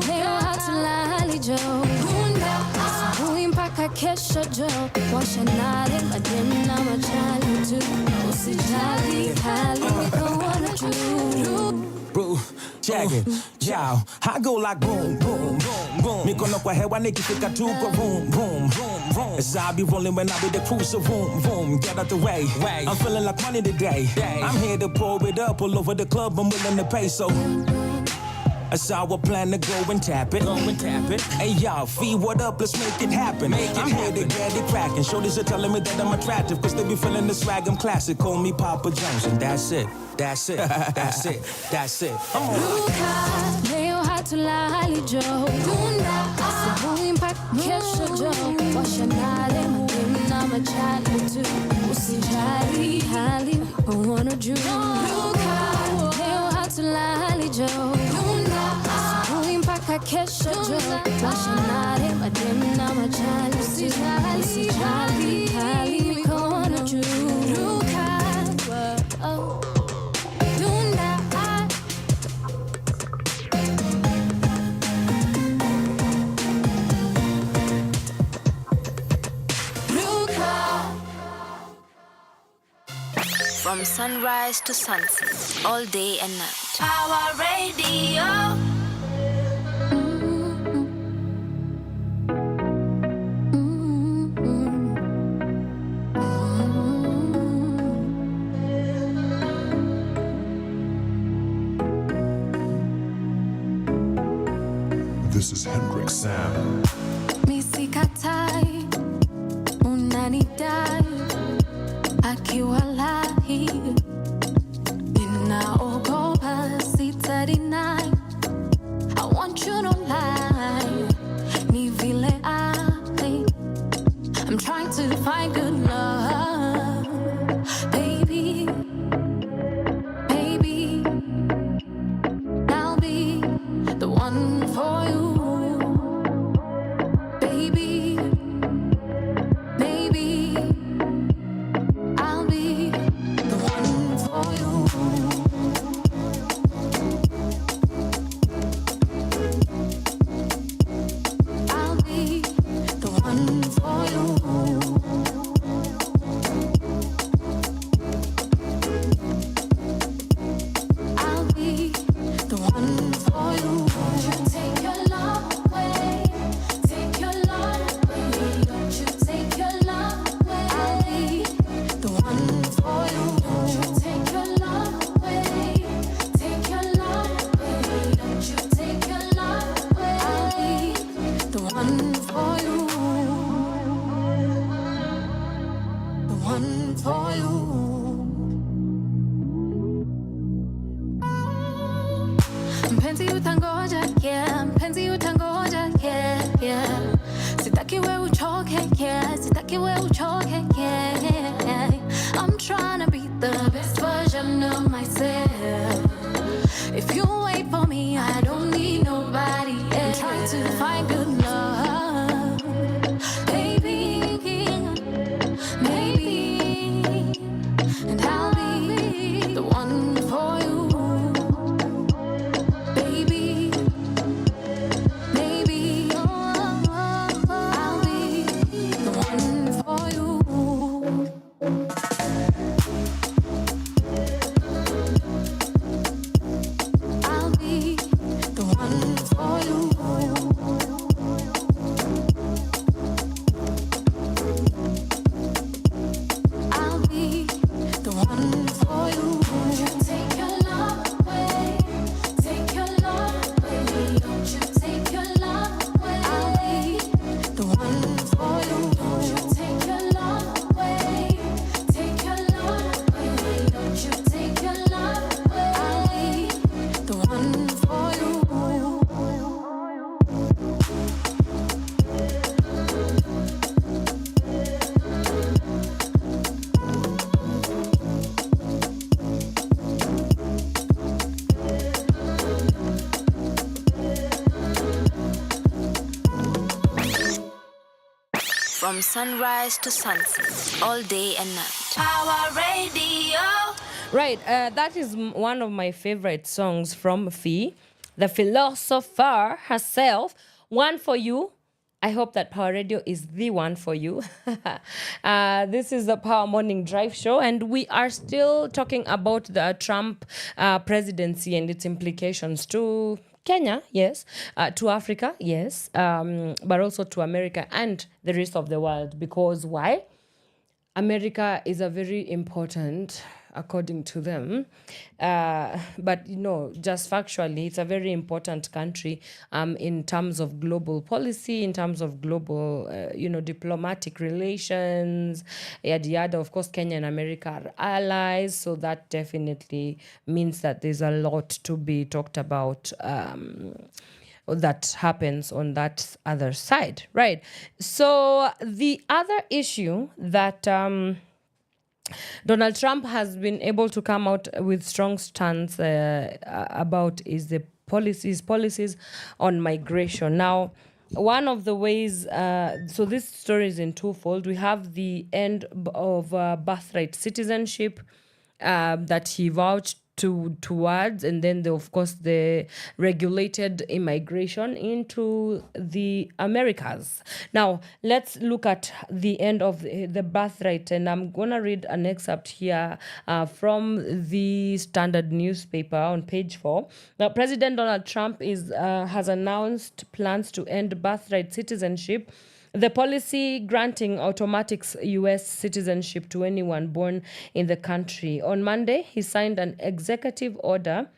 leo hatulali jo. Dunda, asubuhi mpaka kesho jo. Washanare mademu na machali tu. Usijali hali uona juu. Boo, check it, yo, I go like boom, boom, boom, boom. Mikono kwa hewa nikifika tu kwa boom, boom, boom, boom. As I be rolling when I be the cruiser, boom, boom. Get out the way, I'm feeling like money today. I'm here to pour it up all over the club, I'm willing to pay, so that's how I plan to go and tap it. Hey y'all, feed what up, let's make it happen. I'm here to get it cracking. Shorties are telling me that I'm attractive, cause they be feeling the swag, I'm classic. Call me Papa Jones, and that's it. That's it, that's it, that's it. Luka, leo hatulali jo. Dunda, asubuhi mpaka kesho jo. Washanare mademu na machali tu. Usijali hali uona juu. Luka, leo hatulali jo. Dunda, asubuhi mpaka kesho jo. Washanare mademu na machali tu. Usijali hali uona juu. Luka, oh. From From sunrise to sunset, all day and night. Power Radio. This is Hendrix Sound. Misikatai, unanidai, akiwalahi, ninaogopa sitadinai. I want you to lie, ni vile I'm trying to find good love, baby, baby. I'll be the one for you. I'm trying to be the best version of myself. If you wait for me, I don't need nobody else. I'm trying to find good love, baby, maybe, and I'll be the one for you, baby, maybe, I'll be the one for you. From sunrise to sunset, all day and night. Power Radio. Right, that is one of my favorite songs from Fee, the philosopher herself. One for you. I hope that Power Radio is the one for you. This is the Power Morning Drive show, and we are still talking about the Trump presidency and its implications to Kenya, yes, to Africa, yes, but also to America and the rest of the world. Because why? America is a very important, according to them, but just factually, it's a very important country in terms of global policy, in terms of global, diplomatic relations, yada yada. Of course, Kenya and America are allies, so that definitely means that there's a lot to be talked about that happens on that other side, right? So the other issue that Donald Trump has been able to come out with strong stance about is the policies on migration. Now, one of the ways, so this story is in twofold. We have the end of birthright citizenship that he vouched towards, and then of course the regulated immigration into the Americas. Now let's look at the end of the birthright, and I'm gonna read an excerpt here from the Standard newspaper on page 4. Now, President Donald Trump has announced plans to end birthright citizenship, the policy granting automatic U.S. citizenship to anyone born in the country. On Monday, he signed an executive order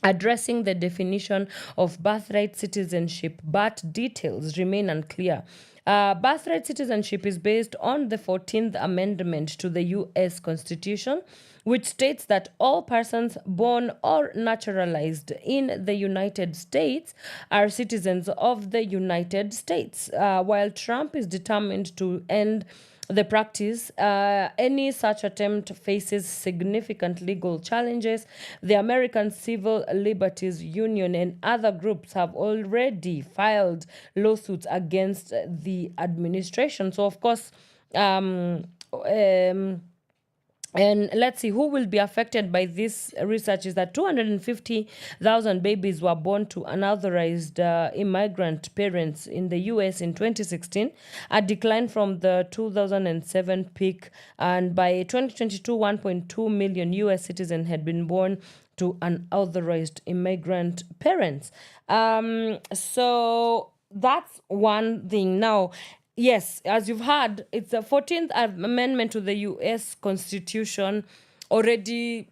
addressing the definition of birthright citizenship, but details remain unclear. Birthright citizenship is based on the 14th Amendment to the U.S. Constitution, which states that all persons born or naturalized in the United States are citizens of the United States. While Trump is determined to end the practice, any such attempt faces significant legal challenges. The American Civil Liberties Union and other groups have already filed lawsuits against the administration. So, of course, and let's see who will be affected by this research is that 250,000 babies were born to unauthorized immigrant parents in the U.S. in 2016, a decline from the 2007 peak. And by 2022, 1.2 million U.S. citizens had been born to unauthorized immigrant parents. So that's one thing. Now, yes, as you've heard, it's the 14th Amendment to the U.S. Constitution already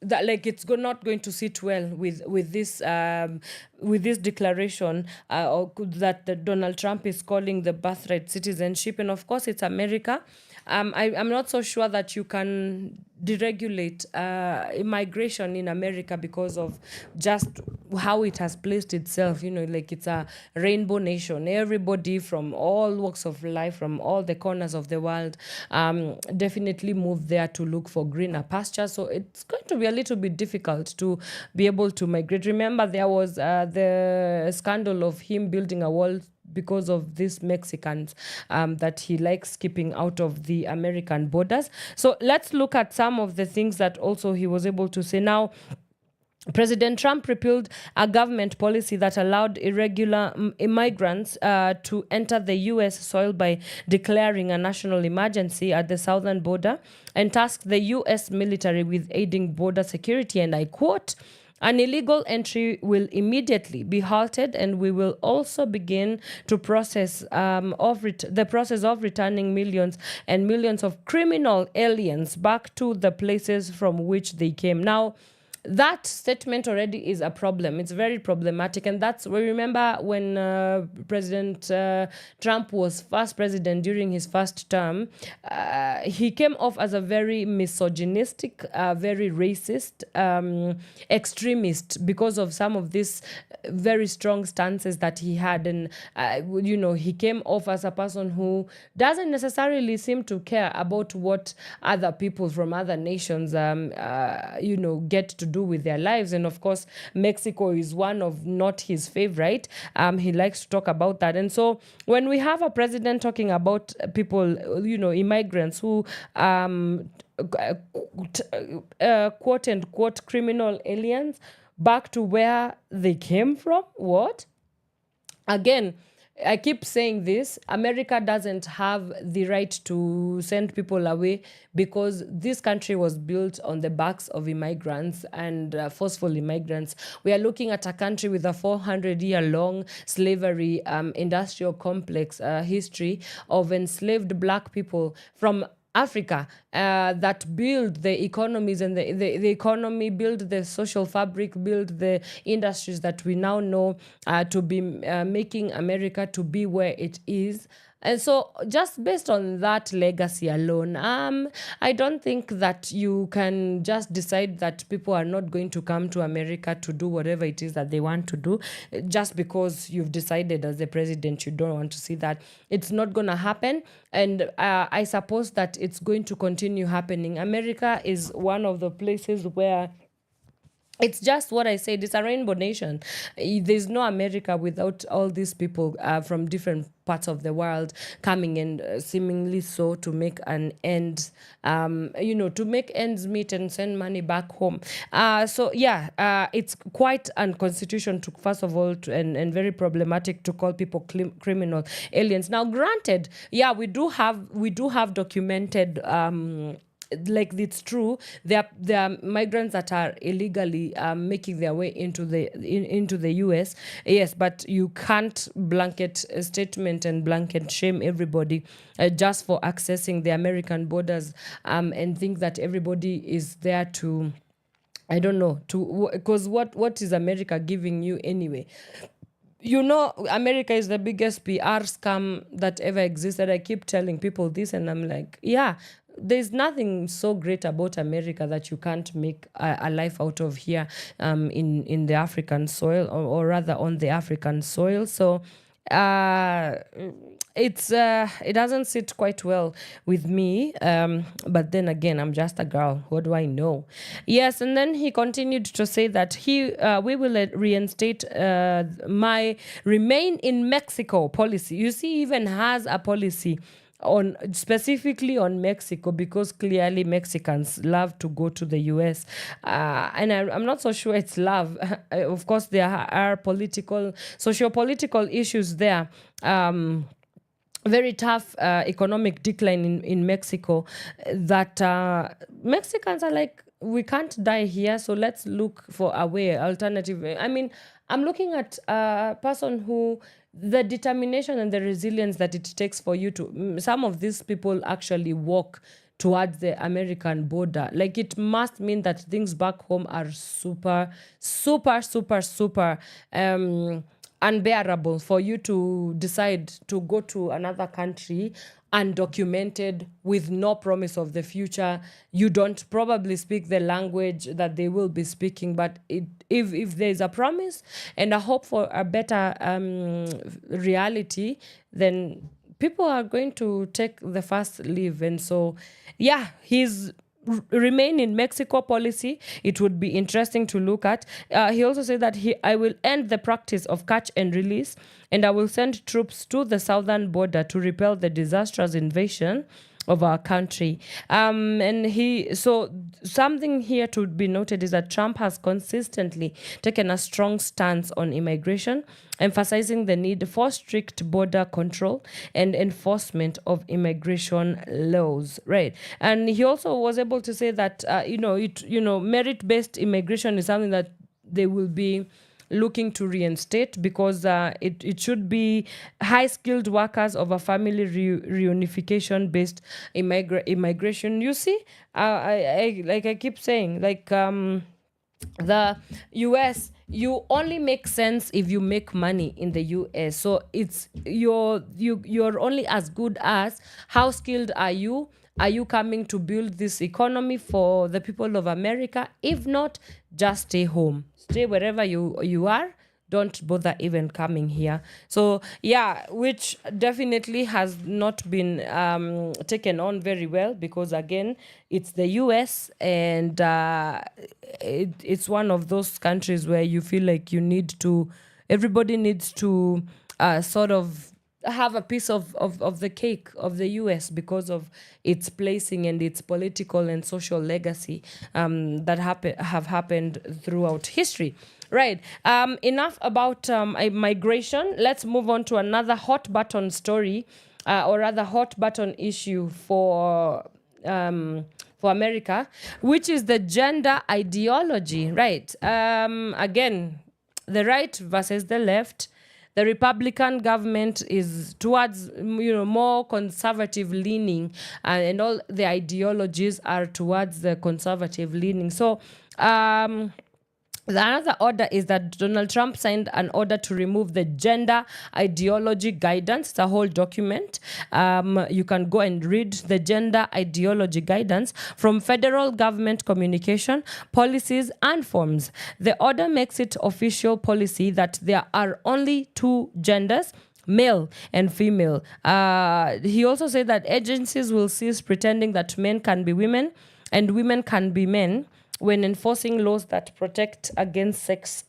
that it's not going to sit well with this declaration that Donald Trump is calling the birthright citizenship, and of course it's America. I'm not so sure that you can deregulate immigration in America because of just how it has placed itself. It's a rainbow nation. Everybody from all walks of life, from all the corners of the world, definitely move there to look for greener pastures. So it's going to be a little bit difficult to be able to migrate. Remember, there was the scandal of him building a wall because of these Mexicans that he likes keeping out of the American borders. So let's look at some of the things that also he was able to say. Now, President Trump repealed a government policy that allowed irregular immigrants to enter the U.S. soil by declaring a national emergency at the southern border and tasked the U.S. military with aiding border security. And I quote, "An illegal entry will immediately be halted, and we will also begin to process the process of returning millions and millions of criminal aliens back to the places from which they came." Now, that statement already is a problem. It's very problematic. And we remember when President Trump was first president during his first term, he came off as a very misogynistic, very racist, extremist because of some of these very strong stances that he had. And, he came off as a person who doesn't necessarily seem to care about what other people from other nations, get to do with their lives. And of course, Mexico is one of not his favorite. He likes to talk about that. And so when we have a president talking about people, immigrants who quote unquote criminal aliens back to where they came from, what? Again, I keep saying this, America doesn't have the right to send people away because this country was built on the backs of immigrants and forceful immigrants. We are looking at a country with a 400-year-long slavery industrial complex history of enslaved black people from Africa that build the economies and the economy, build the social fabric, build the industries that we now know to be making America to be where it is. And so just based on that legacy alone, I don't think that you can just decide that people are not going to come to America to do whatever it is that they want to do just because you've decided as the president you don't want to see that. It's not going to happen. And I suppose that it's going to continue happening. America is one of the places where it's just what I said. It's a rainbow nation. There's no America without all these people from different parts of the world coming in, seemingly so to make an end, to make ends meet and send money back home. It's quite unconstitutional to, first of all, and very problematic to call people criminal aliens. Now, granted, we do have documented. Like it's true, there are migrants that are illegally making their way into the US. Yes, but you can't blanket a statement and blanket shame everybody just for accessing the American borders and think that everybody is there to, I don't know, because what is America giving you anyway? America is the biggest PR scam that ever existed. I keep telling people this, and I'm like, there's nothing so great about America that you can't make a life out of here in the African soil, or rather on the African soil. So it doesn't sit quite well with me. But then again, I'm just a girl. What do I know? Yes, and then he continued to say that we will reinstate my remain in Mexico policy. You see, he even has a policy specifically on Mexico, because clearly Mexicans love to go to the US, and I'm not so sure it's love. Of course, there are socio-political issues there. Very tough economic decline in Mexico, that Mexicans are like, we can't die here, so let's look for a way, alternative. I mean, I'm looking at a person who, the determination and the resilience that it takes for you to, some of these people actually walk towards the American border. Like, it must mean that things back home are super, super, super, super unbearable for you to decide to go to another country undocumented, with no promise of the future. You don't probably speak the language that they will be speaking, but if there's a promise and a hope for a better reality, then people are going to take the first leave. And so, he's remain in Mexico policy, it would be interesting to look at. He also said that I will end the practice of catch and release, and I will send troops to the southern border to repel the disastrous invasion of our country. So something here to be noted is that Trump has consistently taken a strong stance on immigration, emphasizing the need for strict border control and enforcement of immigration laws, right? And he also was able to say that merit-based immigration is something that they will be looking to reinstate, because it should be high-skilled workers of a family reunification-based immigration. You see, I keep saying, the US, you only make sense if you make money in the US. So it's you're only as good as how skilled are you. Are you coming to build this economy for the people of America? If not, just stay home. Stay wherever you are. Don't bother even coming here. So, which definitely has not been taken on very well, because, again, it's the US, and it's one of those countries where you feel like everybody needs to sort of have a piece of the cake of the US, because of its placing and its political and social legacy that have happened throughout history. Right. Enough about migration. Let's move on to another hot button story, or rather hot button issue for America, which is the gender ideology. Right. Again, the right versus the left. The Republican government is towards, more conservative leaning, and all the ideologies are towards the conservative leaning. So, the another order is that Donald Trump signed an order to remove the gender ideology guidance. It's a whole document. You can go and read the gender ideology guidance from federal government communication, policies, and forms. The order makes it official policy that there are only two genders, male and female. He also said that agencies will cease pretending that men can be women and women can be men, when enforcing laws that protect against sex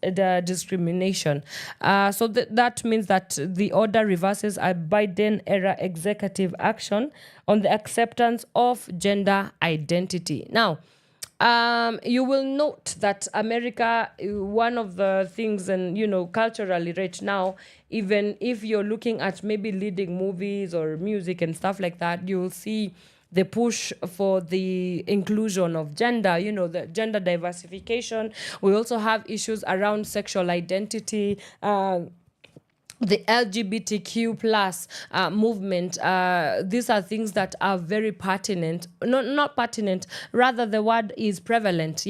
discrimination. So that means that the order reverses a Biden-era executive action on the acceptance of gender identity. Now, you will note that America, one of the things, and culturally right now, even if you're looking at maybe leading movies or music and stuff like that, you'll see the push for the inclusion of gender, the gender diversification. We also have issues around sexual identity, the LGBTQ plus movement. These are things that are very pertinent, not pertinent, rather the word is prevalent,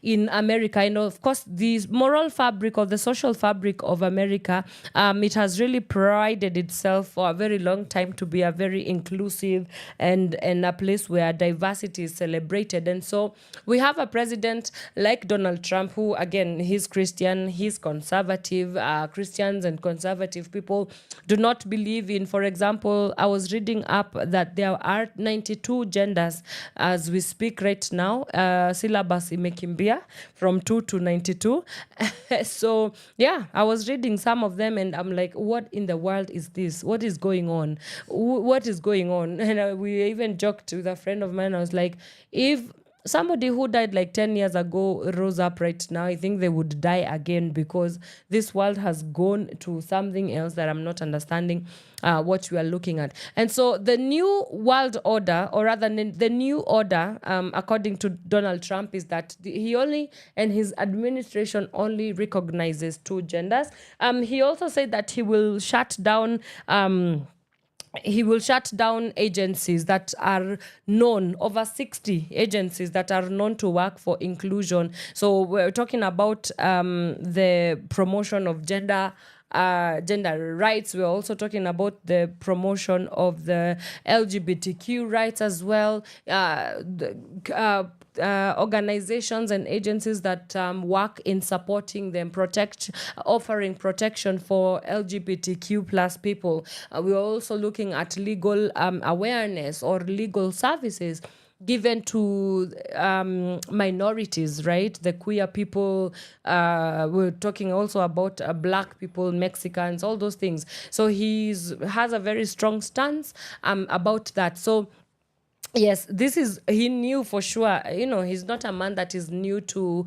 in America. Of course, the moral fabric or the social fabric of America, it has really prided itself for a very long time to be a very inclusive and a place where diversity is celebrated. And so we have a president like Donald Trump, who, again, he's Christian, he's conservative. Christians and conservative people do not believe in, for example, I was reading up that there are 92 genders as we speak right now. Syllabus imekimbia from 2 to 92. So yeah, I was reading some of them and I'm like, what in the world is this? What is going on? What is going on? And we even joked with a friend of mine. I was like, if somebody who died like 10 years ago rose up right now, I think they would die again, because this world has gone to something else that I'm not understanding what we are looking at. And so the new world order, or rather the new order, according to Donald Trump, is that he only, and his administration only recognizes two genders. He also said that he will shut down agencies that are known, over 60 agencies that are known to work for inclusion. So we're talking about the promotion of gender rights. We're also talking about the promotion of the LGBTQ rights as well. Organizations and agencies that work in supporting them, offering protection for LGBTQ plus people. We're also looking at legal awareness or legal services given to minorities, right? The queer people, we're talking also about black people, Mexicans, all those things. So he has a very strong stance about that. So yes, he knew for sure, he's not a man that is new to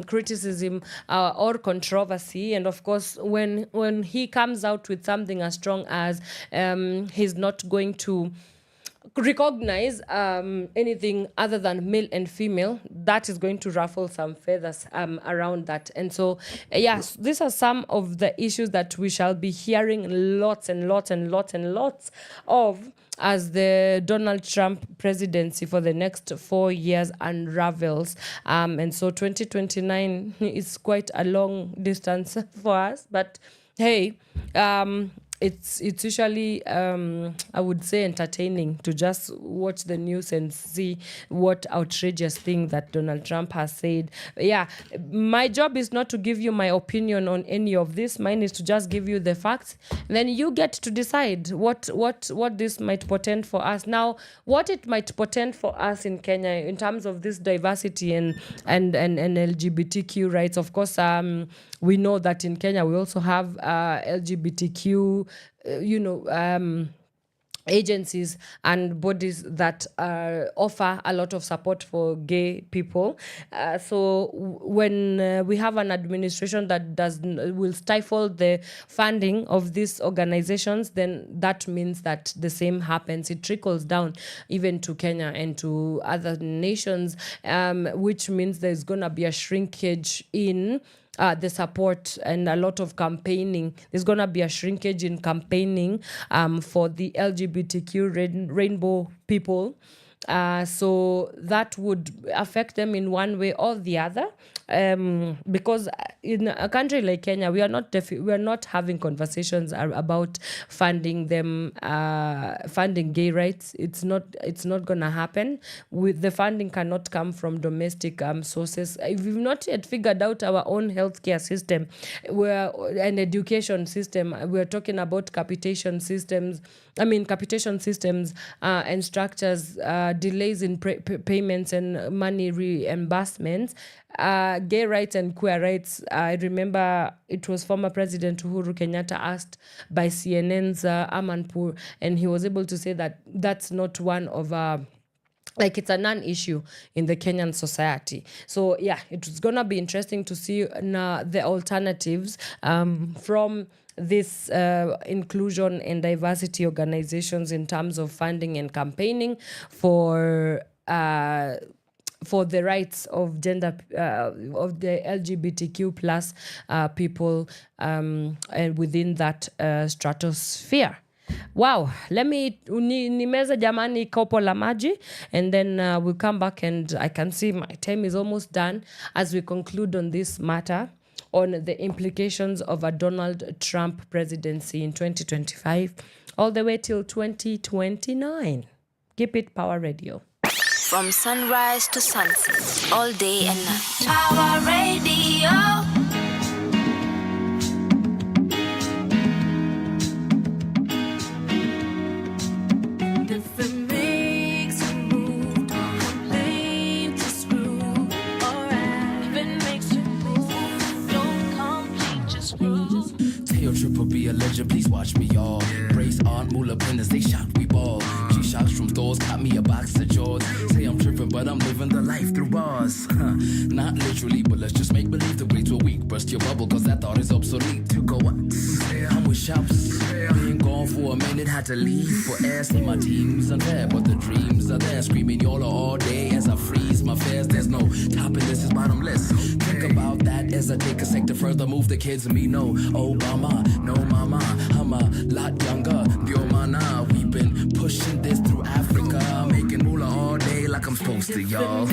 criticism or controversy. And of course, when he comes out with something as strong as he's not going to recognize anything other than male and female, that is going to ruffle some feathers around that. And so, yes, these are some of the issues that we shall be hearing lots and lots and lots and lots of as the Donald Trump presidency for the next 4 years unravels. And so 2029 is quite a long distance for us. But hey, it's usually, I would say, entertaining to just watch the news and see what outrageous thing that Donald Trump has said. Yeah, my job is not to give you my opinion on any of this. Mine is to just give you the facts. Then you get to decide what this might portend for us. Now, what it might portend for us in Kenya in terms of this diversity and LGBTQ rights. Of course, we know that in Kenya we also have LGBTQ, agencies and bodies that offer a lot of support for gay people. So when we have an administration that will stifle the funding of these organizations, then that means that the same happens. It trickles down even to Kenya and to other nations, which means there's going to be a shrinkage in the support and a lot of campaigning. There's going to be a shrinkage in campaigning for the LGBTQ rainbow people. So that would affect them in one way or the other. Because in a country like Kenya, we are not having conversations about funding them, funding gay rights. It's not gonna happen. The funding cannot come from domestic sources. We've not yet figured out our own healthcare system, an education system. We're talking about capitation systems capitation systems and structures, delays in payments and money reimbursements, gay rights and queer rights. I remember it was former President Uhuru Kenyatta asked by CNN's Amanpour, and he was able to say that that's not one of it's a non-issue in the Kenyan society. So yeah, it's gonna be interesting to see the alternatives from this inclusion and diversity organizations in terms of funding and campaigning for the rights of gender of the LGBTQ plus people and within that stratosphere. Wow, let me nimeze jamani kopo la maji, and then we'll come back, and I can see my time is almost done as we conclude on this matter on the implications of a Donald Trump presidency in 2025 all the way till 2029. Keep it Power Radio. From sunrise to sunset, all day and night. Power Radio. Triple be a legend, please watch me, y'all. Brace on, Moolah Benders, they shock, we ball. G-Shocks from stores, caught me a box of Jaws. Say I'm tripping, but I'm living the life through bars. Not literally, but let's just make believe the grades were weak. Burst your bubble, cause that thought is obsolete. To go up, I'm with shops. Been gone for a minute, had to leave for air. See my team's unfair, but the dreams are there. Screaming y'all all day as I freeze my fares. There's no topping, this is bottomless. Think about that as I take a sec to further move the kids and me. No Obama, no mama, I'm a lot younger. Yo mana, we've been pushing this through Africa, making moolah all day like I'm supposed to, y'all.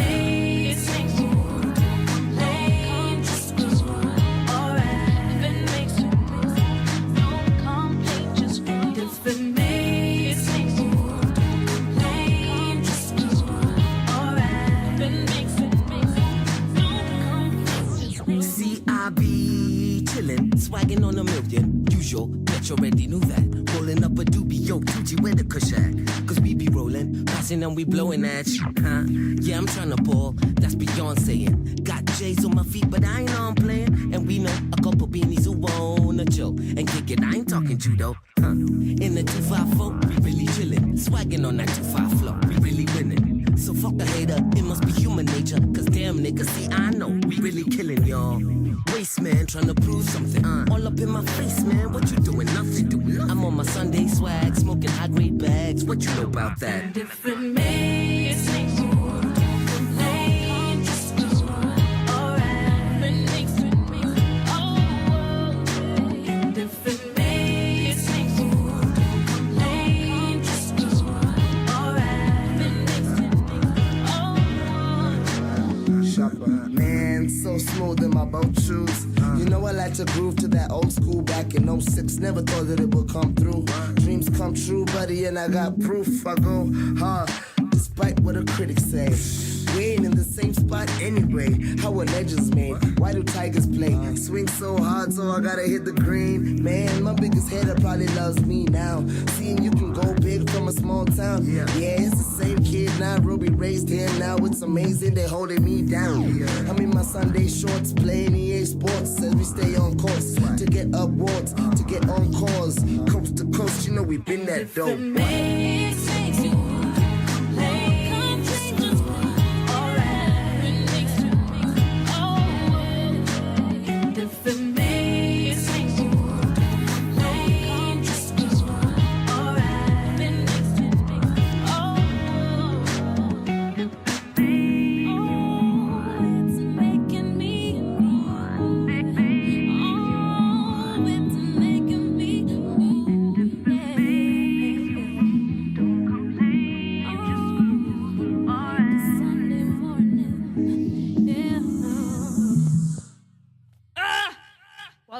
Swagging on a million, usual, bet you already knew that. Rolling up a doobie, yo, Gucci, where the kush at? Cause we be rolling, passing and we blowing at you, huh? Yeah, I'm tryna ball, that's Beyonce. Got J's on my feet, but I ain't on playing. And we know a couple beanies who wanna chill and kick it. I ain't talking judo, huh? In the 254, we really chillin'. Swagging on that 25 flow, we really winning. So fuck a hater, it must be human nature. Cause damn niggas, see, I know, we really killing y'all. Waste man, tryna prove something. All up in my face, man, what you doing? Nothing. I'm on my Sunday swag, smoking high-grade bags. What you know about that? Different mix. Man, so smooth in my boat shoes. You know I like to groove to that old school back in 06. Never thought that it would come through. Dreams come true, buddy, and I got proof. I go hard, despite what the critics say. We ain't in the same spot anyway. How are legends made? Why do tigers play? Swing so hard, so I gotta hit the green. Man, my biggest hater probably loves me now. Seeing you can go big from a small town. Yeah, it's the same kid, Nairobi raised here now. It's amazing, they holding me down. I'm in my Sunday shorts, playing EA Sports as we stay on course to get awards, to get on calls. Coast to coast, you know we been that dope.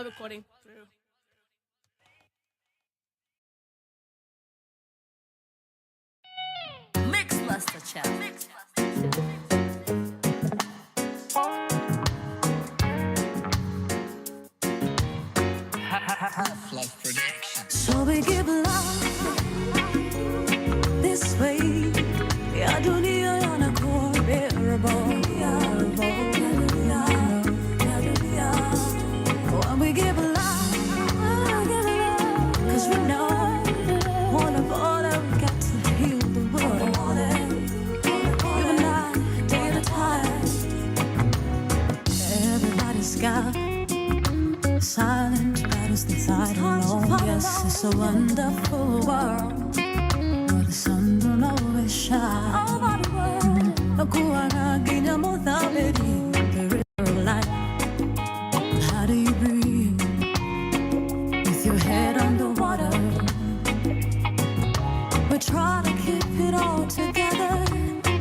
Recording through. Mix Luster Chat. So we give love sky. Silent battles the tide alone. Yes, it's a wonderful world where the sun don't always shine. The river of life. How do you breathe with your head underwater? We try to keep it all together.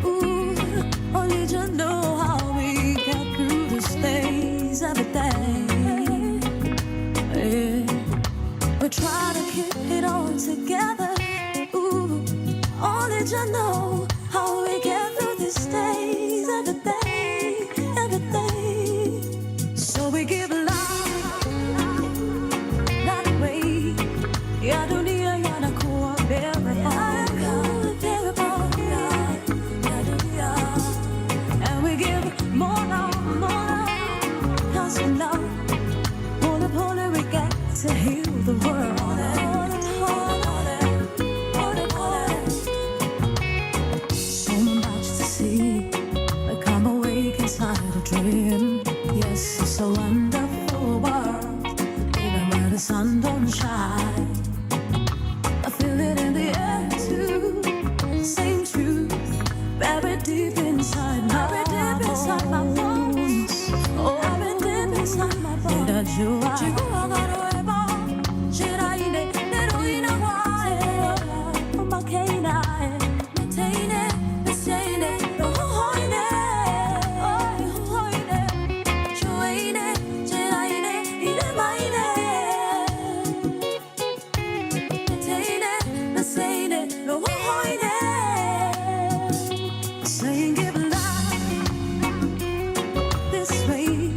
Ooh, only just know how we get through these days every day. Yeah. We try to keep it all together. Ooh, only just know how we get through these days every day, every day. So we give life that way. Yeah, dunia yanakuwa bearable. And we give more love, cause we know Holy, we get to heal the world. So much to see, like I'm awake inside a dream. Yes, it's a wonderful world, even where the sun don't shine. I feel it in the air too, same truth, buried deep inside my bones. Oh, buried deep inside my bones. That you are. Saying give life this way.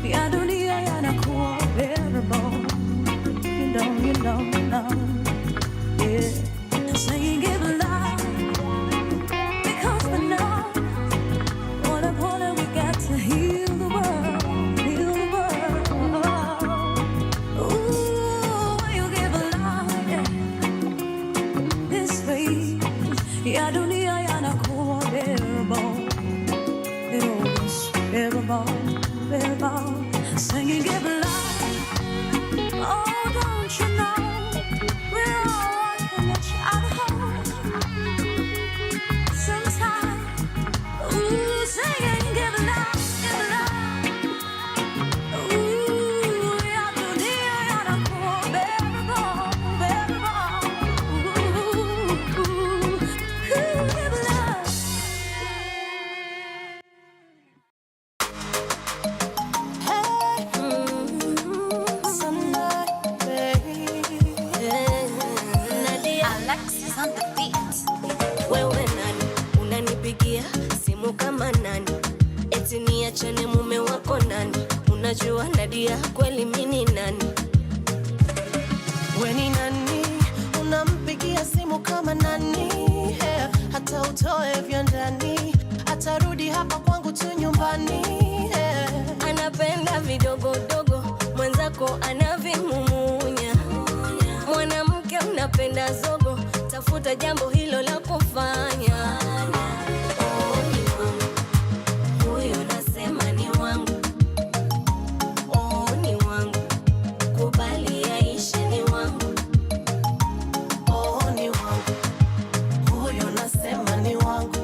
Yeah, dunia yanakuwa bearable. You know. Yeah. Saying give life because we know what we got to heal the world, Ooh, you give life, yeah. This way. Yeah, dunia yanakuwa bearable. It always bearable. Singing give life. Oh, don't you know we're all working each other hard. Sometimes, ooh, singing give life. Ooh, yeah, dunia yanakuwa bearable. Give life. Alexis on the beat. Wewe nani unanipigia simu kama nani? Eti niachane mume wako nani? Unajua Nadia kweli mimi nani? We ni nani unampigia simu kama nani? Yeah, hata utoe vya ndani atarudi hapa kwangu tu nyumbani. Yeah. Anapenda vidogodogo mwenzako anavimumunya. Mwanamke unapenda zogo, tafuta jambo hilo la kufanya. Oh, ni wangu huyo, nasema ni wangu. Oh, ni wangu, kubali yaishe, ni wangu. Oh, ni wangu huyo, nasema ni wangu.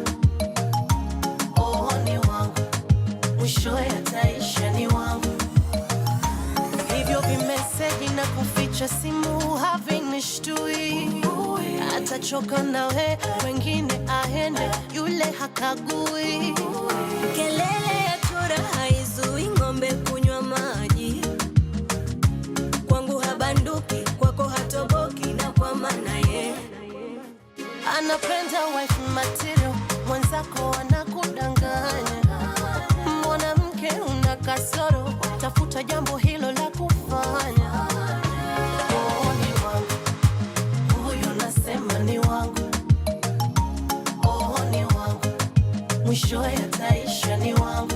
Oh, ni wangu, mwisho yataisha, ni wangu. Hivyo vimeseji na kuficha simu havinishtui. Atachoka nawe, wengine aende, yule hakagui. Kelele ya chura haizui ng'ombe kunywa maji. Kwangu habanduki, kwako hatoboki, na kwa maana ye anapenda wife material, mwenzako anakudanganya. Mwanamke una kasoro, tafuta jambo hilo la kufanya. Oh, ni wangu huyo, nasema ni wangu. Oh, ni wangu, mwisho yataisha, ni wangu.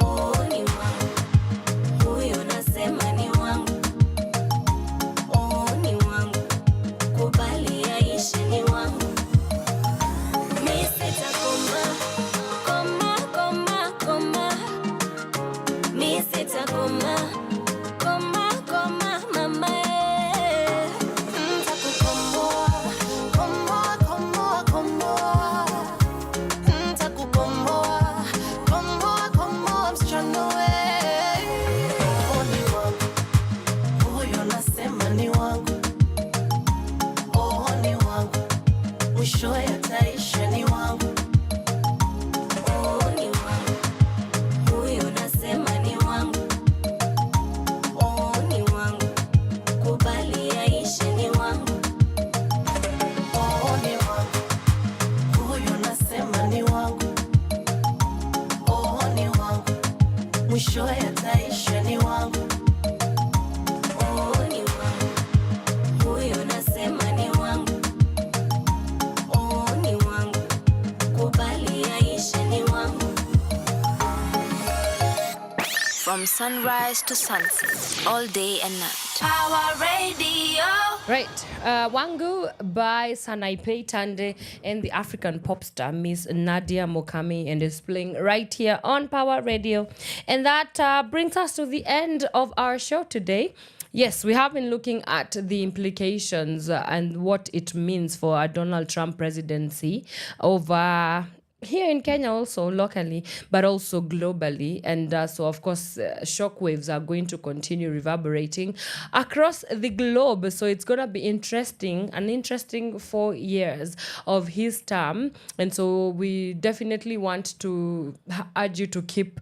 oh, ni wangu huyo, nasema ni wangu. Oh, ni wangu, kubali yaishe, ni wangu. Mimi sitakoma, koma. mwisho yataisha ni wangu. Oh, ni wangu. Huyo nasema ni wangu. Oh, ni wangu. Kubali yaishe ni wangu. From sunrise to sunset, all day and night. Power Radio. Right, Wangu by Sanaipe Tande and the African pop star Miss Nadia Mokami, and is playing right here on Power Radio. And that brings us to the end of our show today. Yes, we have been looking at the implications and what it means for a Donald Trump presidency over here in Kenya, also locally, but also globally. And so, of course, shockwaves are going to continue reverberating across the globe. So it's going to be an interesting 4 years of his term. And so we definitely want to urge you to keep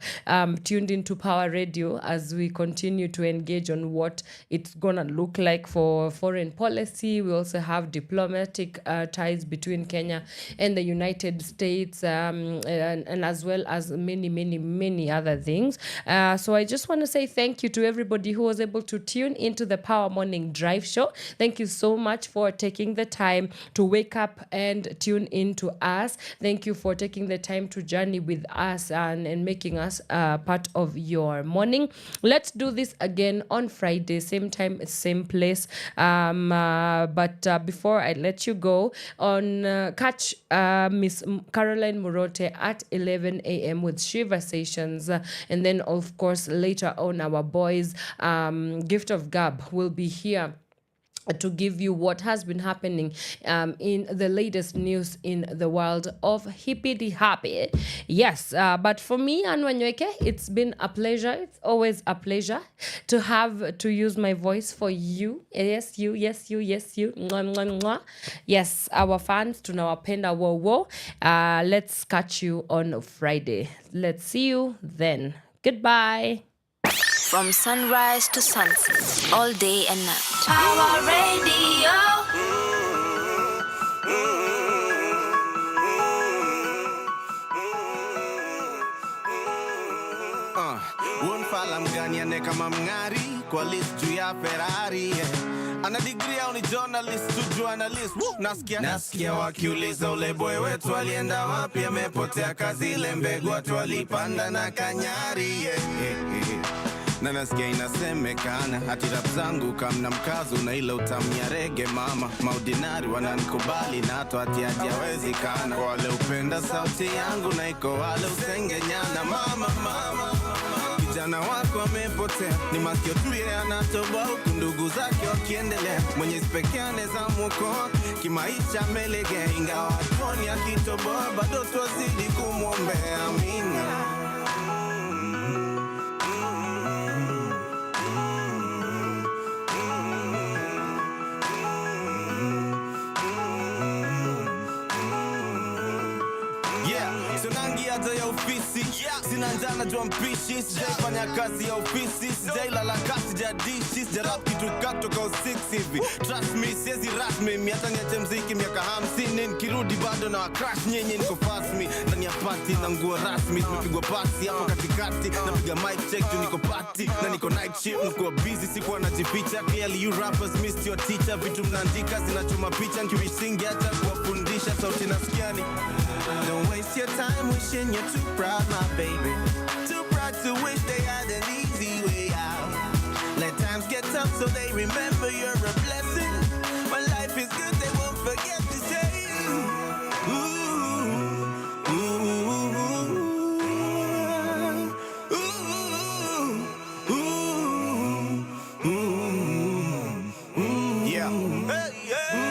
tuned into Power Radio as we continue to engage on what it's going to look like for foreign policy. We also have diplomatic ties between Kenya and the United States, and as well as many other things. So I just want to say thank you to everybody who was able to tune into the Power Morning Drive show. Thank you so much for taking the time to wake up and tune into us. Thank you for taking the time to journey with us and making us part of your morning. Let's do this again on Friday, same time, same place. But before I let you go, catch Miss Caroline Murote at 11 a.m. with Shiva Sessions. And then, of course, later on, our boys, Gift of Gab, will be here to give you what has been happening in the latest news in the world of hippity happy. Yes, but for me and Wanyoike, it's been a pleasure. It's always a pleasure to use my voice for you. Yes, you. Mwah, mwah, mwah. Yes, our fans, tunawapenda wo. Let's catch you on Friday. Let's see you then. Goodbye. From sunrise to sunset, all day and night. Power Radio. Wonfala mgani kama mngari kwa list juu ya Ferrari. Ana degree au ni journalist tu journalist. Nasikia wakiuliza ule boy wetu alienda wapi, amepotea kazi, ile mbegu watu walipanda na kanyari. Na nasikia inasemekana hati rap zangu kamna mkazo na ile utamu ya rege mama. Maudinari wananikubali na hata hati hawezi kana. Kwa wale upenda sauti yangu na iko wale usengenyana. Mama kijana wako amepotea, ni masikio tu yeye anatoboa huku ndugu zake wakiendelea. Mwenyezi pekee anaweza muokoa, kimaisha amelegea, ingawa hatuoni akitoboa, bado twazidi kumwombea. Amina. Ya ofisi, sina njana jua mpishi, sijaifanya kazi ya ofisi, sijailala kasi, sijadishi, sijarap kitu katoka 6 hivi. Trust me, siezi rasmi, miata niache mziki miaka 50, nikirudi bado na crash nyenye niko fast me. Ndani ya party na nguo rasmi, tumepigwa pasi hapo katikati, napiga mic check tu niko party, na niko night shift, niko busy, sikuwa najificha. Clearly you rappers missed your teacher, vitu mnaandika zinachoma picha, nikiwisingi hata kuwafundisha sauti nasikiani. Don't waste your time wishing you're too proud, my baby. Too proud to wish they had an easy way out. Let times get tough so they remember you're a blessing. When life is good, they won't forget to say, ooh, ooh, ooh, ooh, ooh. Yeah. Hey, yeah.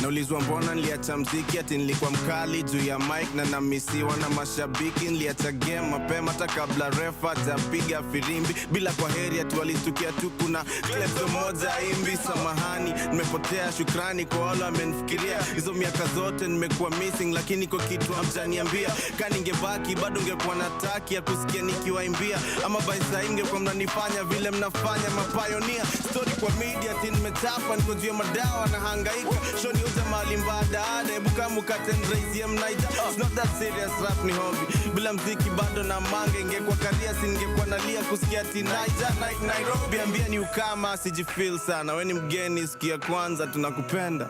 Naulizwa mbona niliacha mziki, ati nilikuwa mkali juu ya mic na namisiwa na mashabiki. Niliacha game mapema hata kabla refa hajapiga firimbi. Bila kwa heri ati walistukia tu kuna klepto moja imbi. Samahani, nimepotea, shukrani kwa wale wamenifikiria. Hizo miaka zote nimekuwa missing, lakini kwa kitu hamjaniambia. Kani ningebaki bado ungekuwa na taki ya kusikia nikiwaimbia. Ama baisa ingekuwa mnanifanya vile mnafanya mapioneer. Story kwa media ati nimechafa, niko juu ya madawa na hangaika. Shoni yote mali mbada Ebuka mukate nraisi mnaita It's not that serious, rap ni hobby Bila mziki bado na mange Ingekwa karia singekwa nalia kusikia tinaija Nairobi ambia ni ukama sijifeel sana Weni mgeni sikia kwanza tunakupenda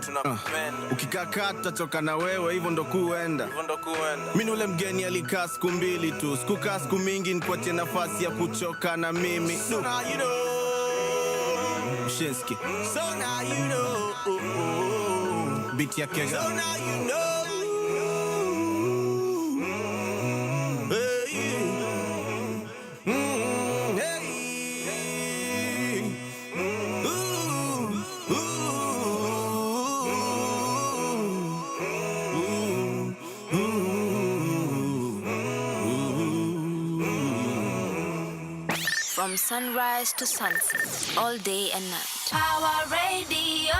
Ukikakaa tutachoka na wewe hivyo ndo kuenda Mini ule mgeni alikaa siku mbili tu Sikukaa siku mingi nikuachie nafasi ya kuchoka na mimi So now you know Shinsky So now you know Beat ya Kega So now you know From sunrise to sunset, all day and night. Power Radio.